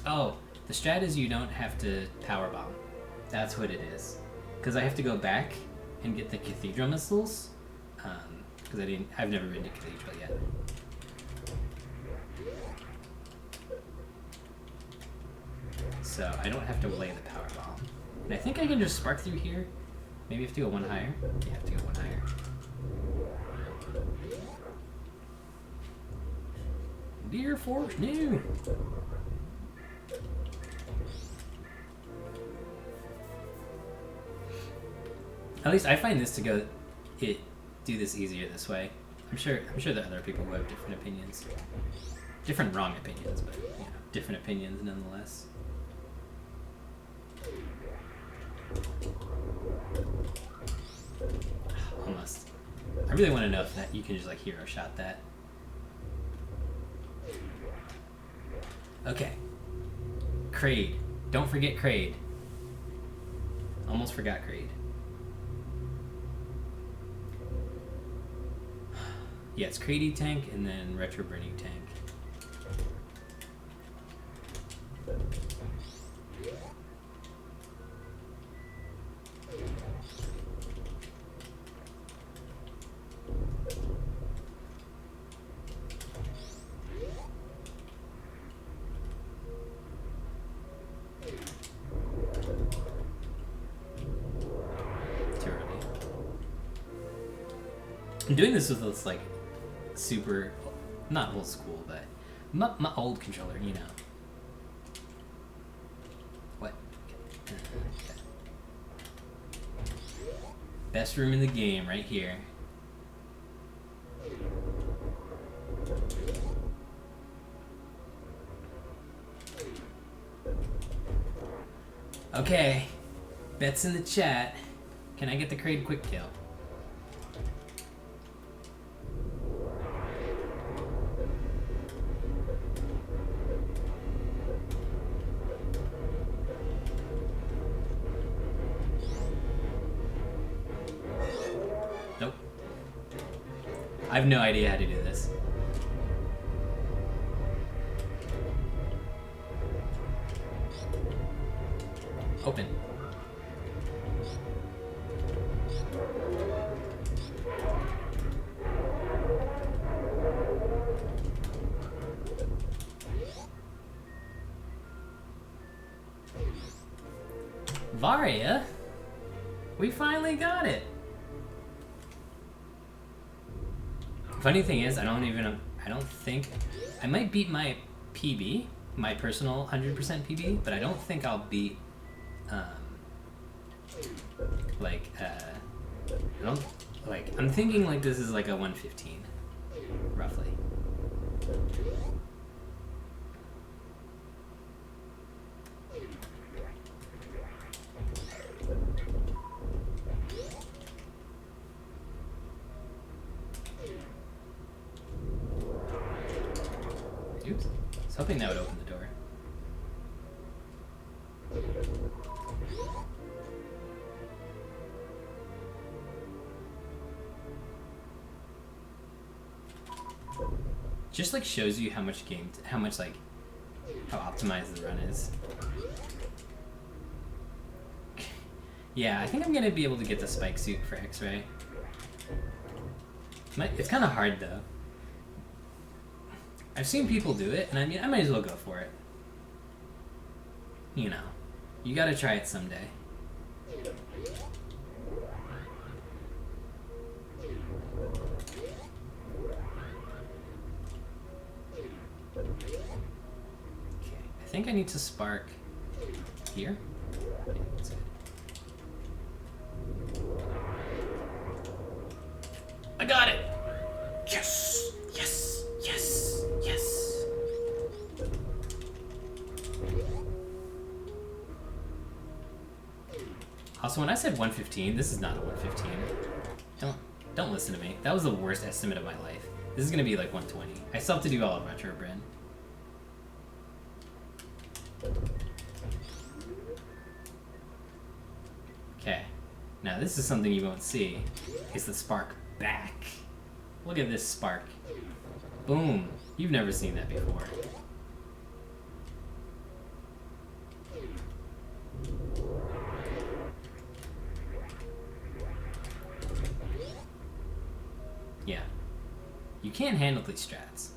Oh, the strat is you don't have to power bomb. That's what it is. Because I have to go back and get the cathedral missiles. Because I've never been to cathedral yet. So I don't have to lay the power bomb. And I think I can just spark through here. Maybe you have to go one higher. You have to go one higher. Deer Force new. At least I find this to do this easier this way. I'm sure that other people who have different opinions. Different wrong opinions, but you know, different opinions nonetheless. Almost. I really want to know if that you can just like hero shot that. Okay. Kraid. Don't forget Kraid. Almost forgot Kraid. Yeah, it's Krady tank and then Retro Burning tank. I'm doing this with this like super, not old school, but my old controller, you know. What? Okay. Best room in the game, right here. Okay, bets in the chat. Can I get the Kraid quick kill? Nope. I have no idea how to do this. Open. Varia? We finally got it! Funny thing is, I don't think, I might beat my PB, my personal 100% PB, but I don't think I'll beat, I'm thinking like this is like a 115, roughly. Oops. I was hoping that would open the door. Just like shows you how much how optimized the run is. Yeah, I think I'm gonna be able to get the Spikesuit for X-Ray. It's kind of hard though. I've seen people do it, and I mean, I might as well go for it. You know, you gotta try it someday. Okay, I think I need to spark here. Yeah, that's it. I got it! Yes! Yes! Yes! Yes! Also, when I said 115, this is not a 115. Don't listen to me. That was the worst estimate of my life. This is gonna be like 120. I still have to do all of Metroid. Okay. Now this is something you won't see. Is the spark back? Look at this spark. Boom. You've never seen that before. Yeah. You can't handle these strats.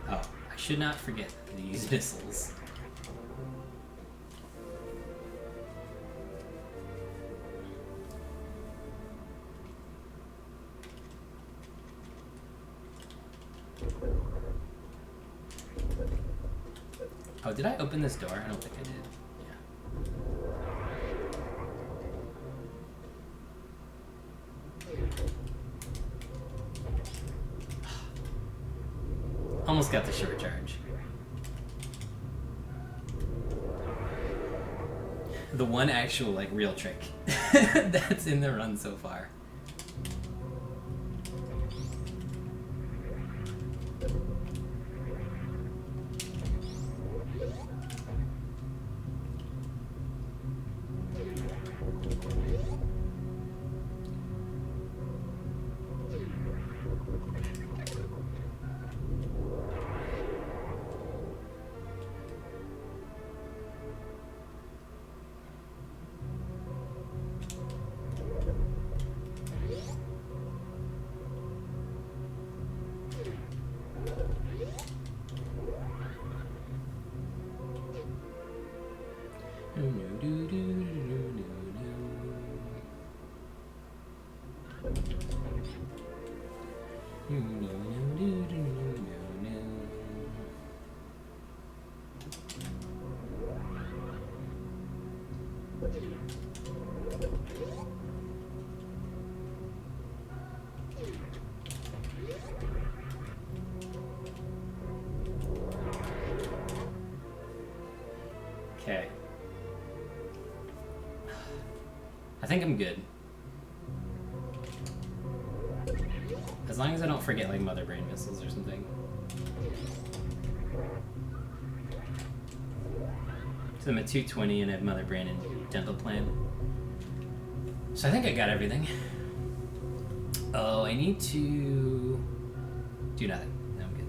Oh, I should not forget to use missiles. Oh, did I open this door? I don't think I did. Yeah. Almost got the short charge. The one actual, like, real trick that's in the run so far. Okay. I think I'm good. As long as I don't forget like Mother Brain missiles or something. So I'm at 220 and I have Mother Brain and Dental Plan. So I think I got everything. Oh, I need to do nothing. No, I'm good.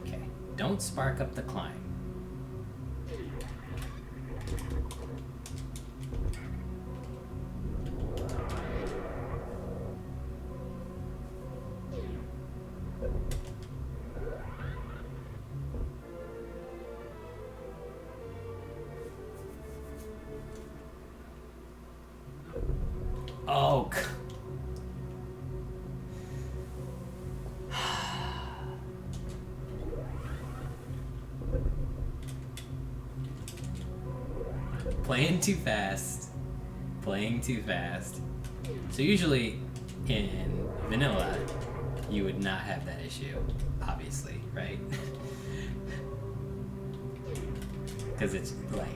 Okay. Don't spark up the climb. Oh, playing too fast. Playing too fast. So usually in vanilla, you would not have that issue, obviously, right? Because it's like...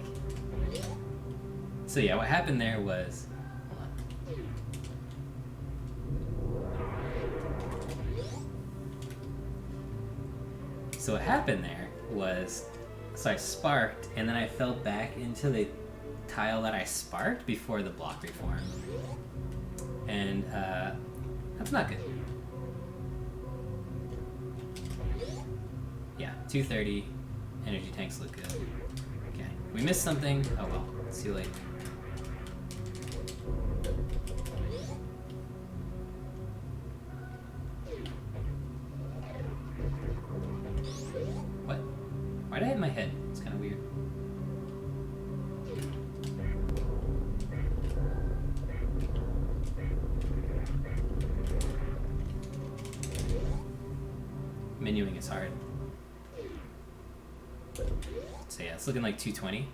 So yeah, what happened there was... Hold on. So what happened there was... So I sparked, and then I fell back into the tile that I sparked before the block reformed. And that's not good. Yeah, 230. Energy tanks look good. Okay, we missed something. Oh well, see you later. What? Why did I hit my head? It's kind of weird. Menuing is hard. So yeah, it's looking like 220.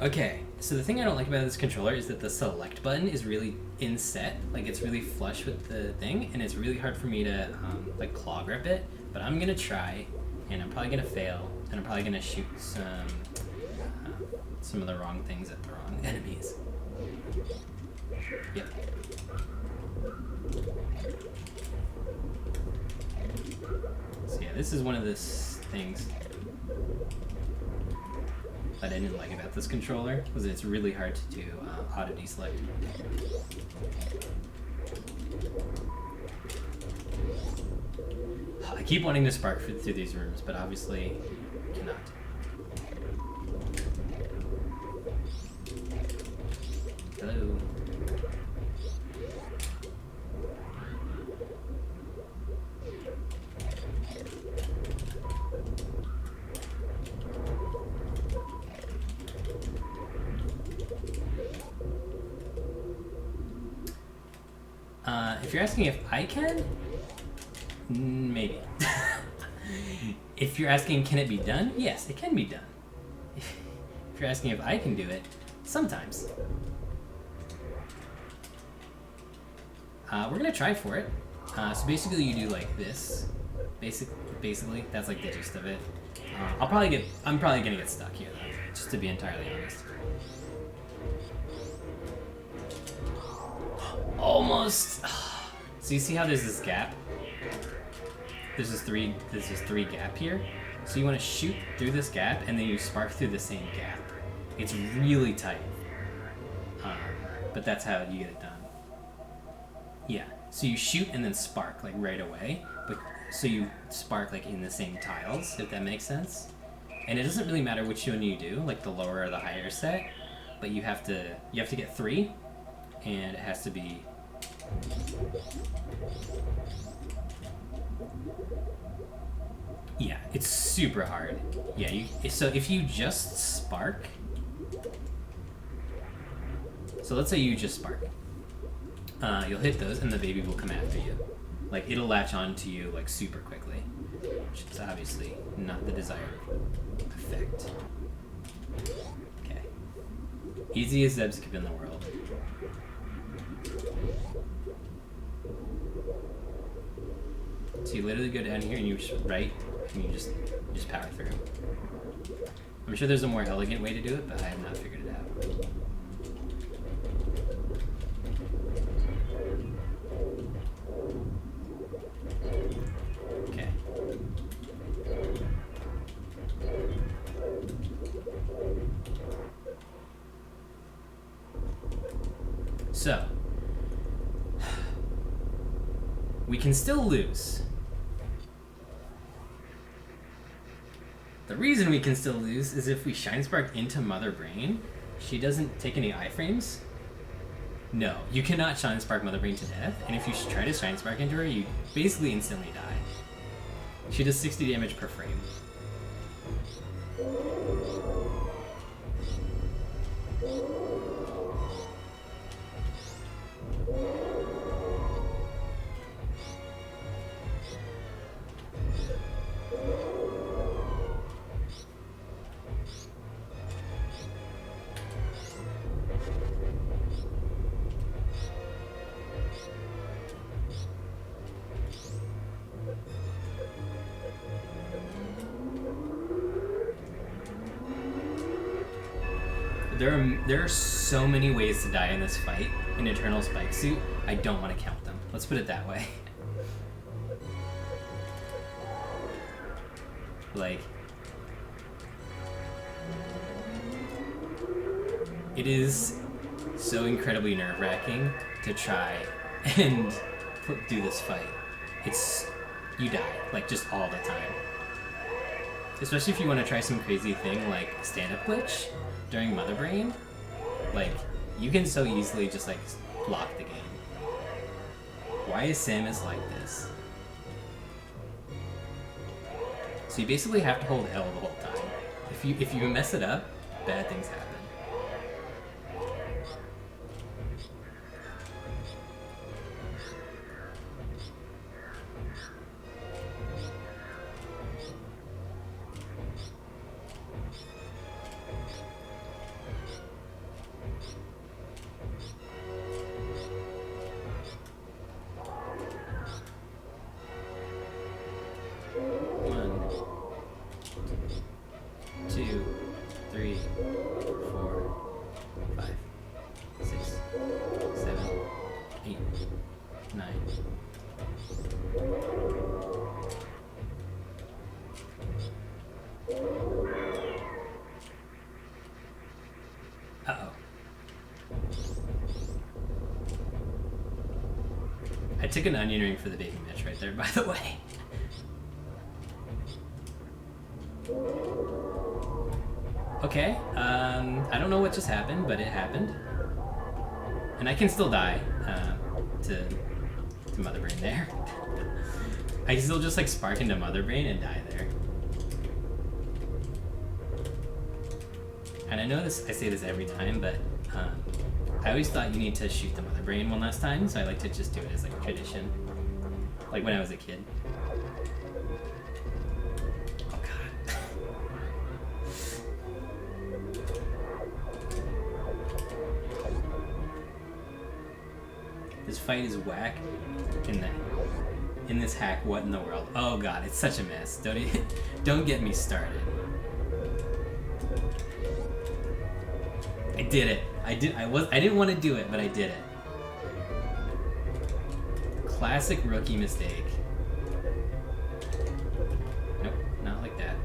Okay, so the thing I don't like about this controller is that the select button is really inset, like it's really flush with the thing, and it's really hard for me to like claw grip it, but I'm gonna try, and I'm probably gonna fail, and I'm probably gonna shoot some of the wrong things at the wrong enemies. Yep. So yeah, this is one of those things that I didn't like about this controller, was that it's really hard to do auto deselect. I keep wanting to spark through these rooms, but obviously cannot. Hello. If you're asking if I can, maybe. If you're asking can it be done, yes, it can be done. If you're asking if I can do it, sometimes. We're gonna try for it. So basically you do like this. Basically, that's like the gist of it. I'm probably gonna get stuck here though. just to be entirely honest. Almost. So you see how there's this gap? There's this three gap here. So you want to shoot through this gap, and then you spark through the same gap. It's really tight. But that's how you get it done. Yeah. So you shoot and then spark like right away, but so you spark like in the same tiles, if that makes sense. And it doesn't really matter which one you do, like the lower or the higher set, but you have to get 3, and it has to be. Yeah, it's super hard. Yeah, so if you just spark. So let's say you just spark. You'll hit those and the baby will come after you. Like, it'll latch on to you, like, super quickly. Which is obviously not the desired effect. Okay. Easiest Zeb skip in the world. So you literally go down here and you just right, and you just power through. I'm sure there's a more elegant way to do it, but I have not figured it out. Okay. So, we can still lose. The reason we can still lose is if we Shine Spark into Mother Brain, she doesn't take any iframes. No, you cannot Shine Spark Mother Brain to death, and if you try to Shine Spark into her, you basically instantly die. She does 60 damage per frame. There are so many ways to die in this fight in Eternal Spikesuit. I don't want to count them. Let's put it that way. Like, it is so incredibly nerve-wracking to try and do this fight. You die, like, just all the time. Especially if you want to try some crazy thing like stand-up glitch during Mother Brain. Like, you can so easily just, like, block the game. Why is Samus like this? So you basically have to hold L the whole time. If you mess it up, bad things happen. I took an onion ring for the baby Metroid there, by the way. Okay, I don't know what just happened, but it happened. And I can still die to Mother Brain there. I can still just like spark into Mother Brain and die there. And I know this, I say this every time, but I always thought you need to shoot the Mother Brain one last time, so I like to just do it as like a tradition. Like when I was a kid. Oh god. This fight is whack in this hack, what in the world? Oh god, it's such a mess. Don't get me started. I did it. I didn't want to do it, but I did it. Classic rookie mistake. Nope, not like that.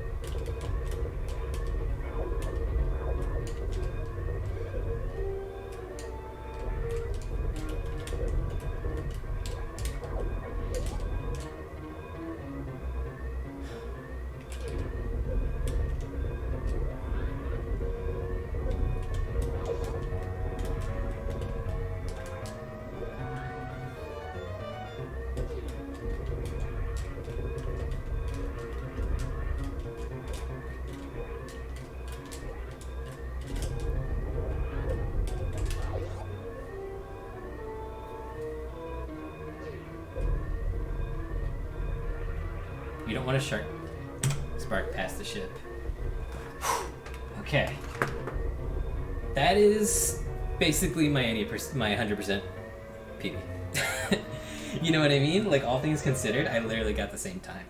You don't want to spark past the ship. Okay. That is basically my 100% PB. You know what I mean? Like, all things considered, I literally got the same time.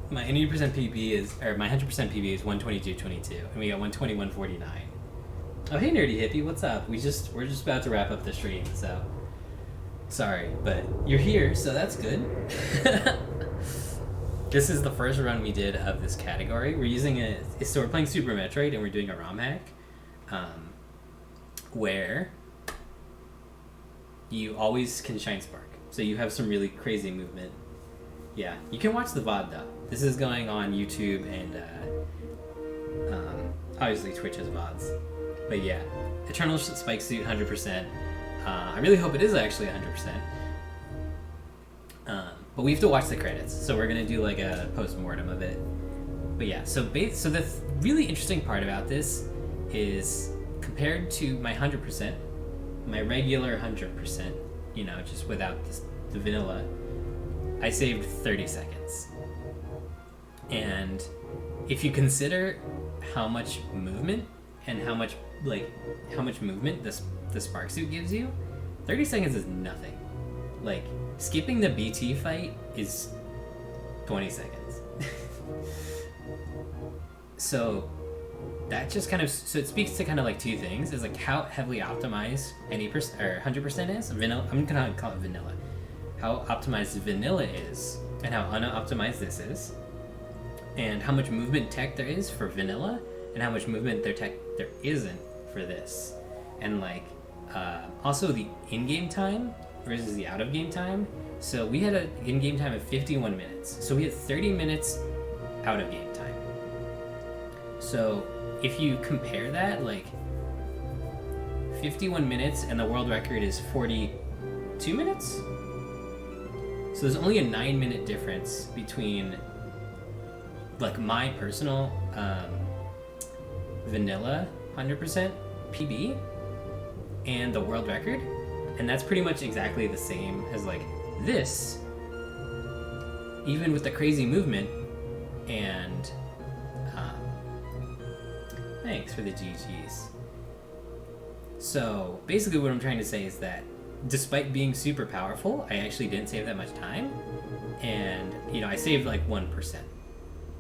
My 80% PB is, or my 100% PB is 122.22, and we got 121.49. Oh, hey, Nerdy Hippie, what's up? We're just about to wrap up the stream, so sorry, but you're here, so that's good. This is the first run we did of this category. We're using so we're playing Super Metroid, and we're doing a ROM hack, where you always can shine spark. So you have some really crazy movement. Yeah, you can watch the VOD though. This is going on YouTube and obviously Twitch has VODs. But yeah, Eternal Spikesuit 100%. I really hope it is actually 100%. But we have to watch the credits, so we're gonna do like a post-mortem of it. But yeah, so the really interesting part about this is compared to my 100%, my regular 100%, you know, just without the vanilla, I saved 30 seconds. And if you consider how much movement and how much movement the spark suit gives you, 30 seconds is nothing. Like, skipping the BT fight is 20 seconds. So that just kind of, so it speaks to kind of like two things, is like how heavily optimized any 100% is. Vanilla, I'm gonna call it vanilla. How optimized vanilla is, and how unoptimized this is, and how much movement tech there is for vanilla, and how much movement there isn't for this. And like, also the in-game time versus the out-of-game time. So we had an in-game time of 51 minutes. So we had 30 minutes out-of-game time. So if you compare that, like 51 minutes and the world record is 42 minutes? So there's only a 9-minute difference between like my personal vanilla 100% PB and the world record. And that's pretty much exactly the same as like this, even with the crazy movement. And thanks for the GGs. So basically what I'm trying to say is that despite being super powerful, I actually didn't save that much time. And, you know, I saved like 1%,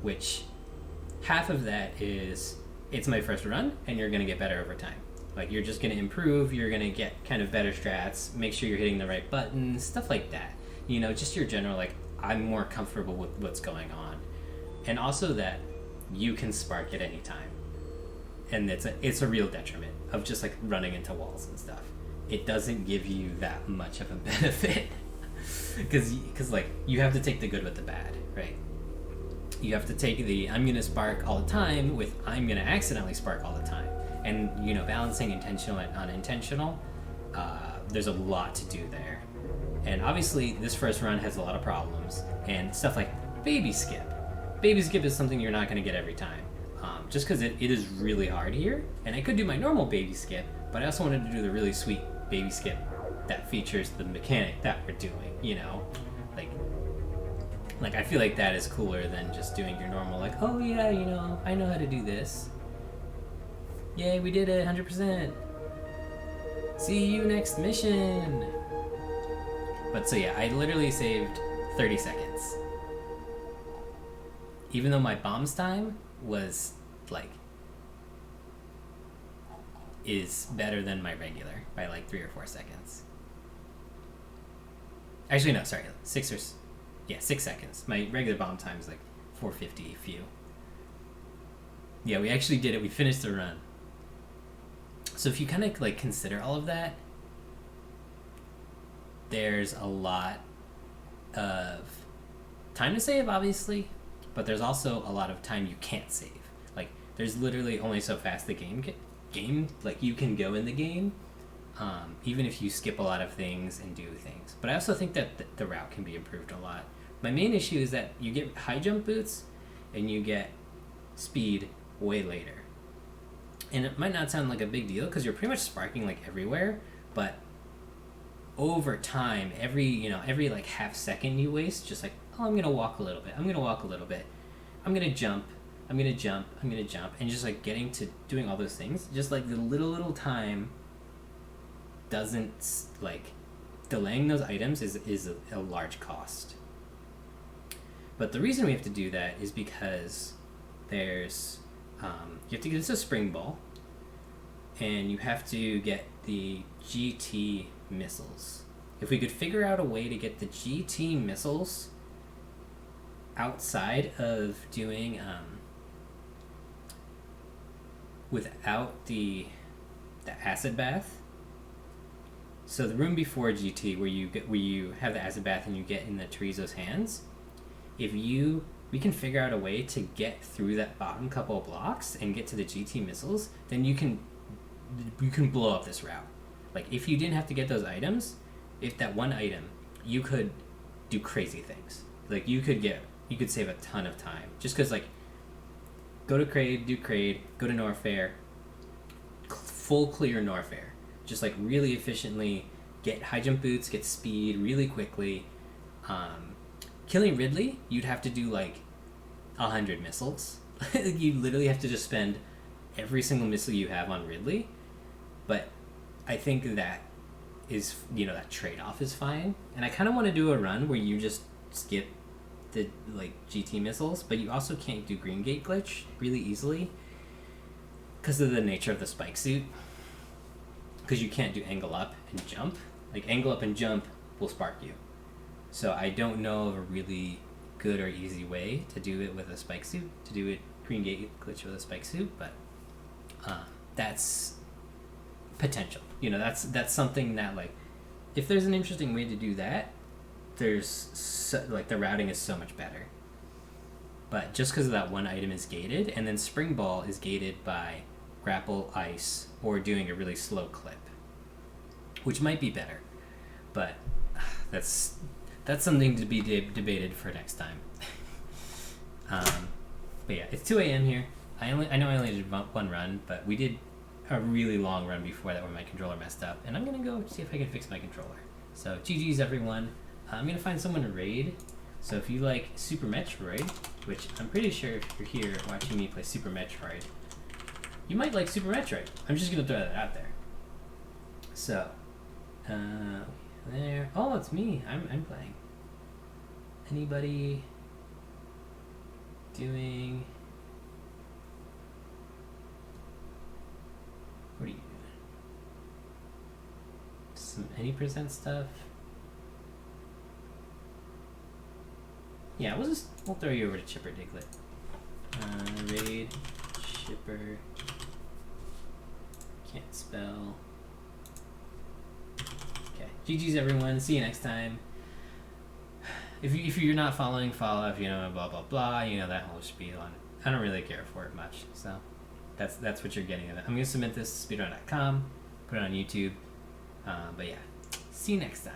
which half of that is it's my first run and you're going to get better over time. Like, you're just going to improve, you're going to get kind of better strats, make sure you're hitting the right buttons, stuff like that. You know, just your general, like, I'm more comfortable with what's going on. And also that you can spark at any time. And it's a real detriment of just, like, running into walls and stuff. It doesn't give you that much of a benefit. Because, like, you have to take the good with the bad, right? You have to take the I'm going to spark all the time with I'm going to accidentally spark all the time. And, you know, balancing intentional and unintentional, there's a lot to do there. And obviously, this first run has a lot of problems, and stuff like baby skip. Baby skip is something you're not going to get every time, just because it is really hard here. And I could do my normal baby skip, but I also wanted to do the really sweet baby skip that features the mechanic that we're doing, you know? Like I feel like that is cooler than just doing your normal, like, oh yeah, you know, I know how to do this. Yay, we did it, 100%. See you next mission. But so yeah, I literally saved 30 seconds. Even though my bombs time was like is better than my regular by like 3 or 4 seconds. Actually, no, sorry, 6 seconds. My regular bomb time is like 450 few. Yeah, we actually did it. We finished the run. So if you kind of like consider all of that, there's a lot of time to save, obviously, but there's also a lot of time you can't save. Like, there's literally only so fast the game like you can go in the game, even if you skip a lot of things and do things. But I also think that the route can be improved a lot. My main issue is that you get high jump boots and you get speed way later. And it might not sound like a big deal because you're pretty much sparking like everywhere, but over time, every like half second you waste, just like, oh, I'm gonna walk a little bit, I'm gonna jump, and just like getting to doing all those things, just like the little time doesn't, like, delaying those items is a large cost. But the reason we have to do that is because there's you have to get this a spring ball, and you have to get the GT missiles. If we could figure out a way to get the GT missiles outside of doing without the acid bath. So the room before GT where you have the acid bath and you get in the Terizo's hands, we can figure out a way to get through that bottom couple of blocks and get to the GT missiles, then you can blow up this route. Like, if you didn't have to get those items, if that one item, you could do crazy things. Like, you could save a ton of time. Just because, like, go to Kraid, do Kraid, go to Norfair, full clear Norfair. Just, like, really efficiently get high jump boots, get speed really quickly. Killing Ridley, you'd have to do, like, 100 missiles. You literally have to just spend every single missile you have on Ridley. But I think that is, that trade-off is fine. And I kind of want to do a run where you just skip the, like, GT missiles, but you also can't do Green Gate glitch really easily because of the nature of the Spikesuit. Because you can't do angle up and jump. Like, angle up and jump will spark you. So I don't know of a really good or easy way to do it with a Spikesuit, to do it Green Gate glitch with a Spikesuit, but that's potential. That's something that, like, if there's an interesting way to do that, the routing is so much better. But just because of that one item is gated, and then Spring Ball is gated by grapple, ice, or doing a really slow clip, which might be better. But that's something to be debated for next time. But yeah, it's 2 a.m. here. I know I only did one run, but we did a really long run before that where my controller messed up, and I'm gonna go see if I can fix my controller. So GG's everyone. I'm gonna find someone to raid. So if you like Super Metroid, which I'm pretty sure if you're here watching me play Super Metroid, you might like Super Metroid. I'm just gonna throw that out there. So, there. Oh, it's me. I'm playing. Anybody doing? What are you doing? Some any percent stuff? Yeah, we'll throw you over to Chipper Diglett. Raid Chipper. Can't spell. Okay. GG's everyone. See you next time. If you're not following, follow. If blah blah blah, that whole spiel. I don't really care for it much. So that's what you're getting of it. I'm gonna submit this to speedrun.com, put it on YouTube. But yeah, see you next time.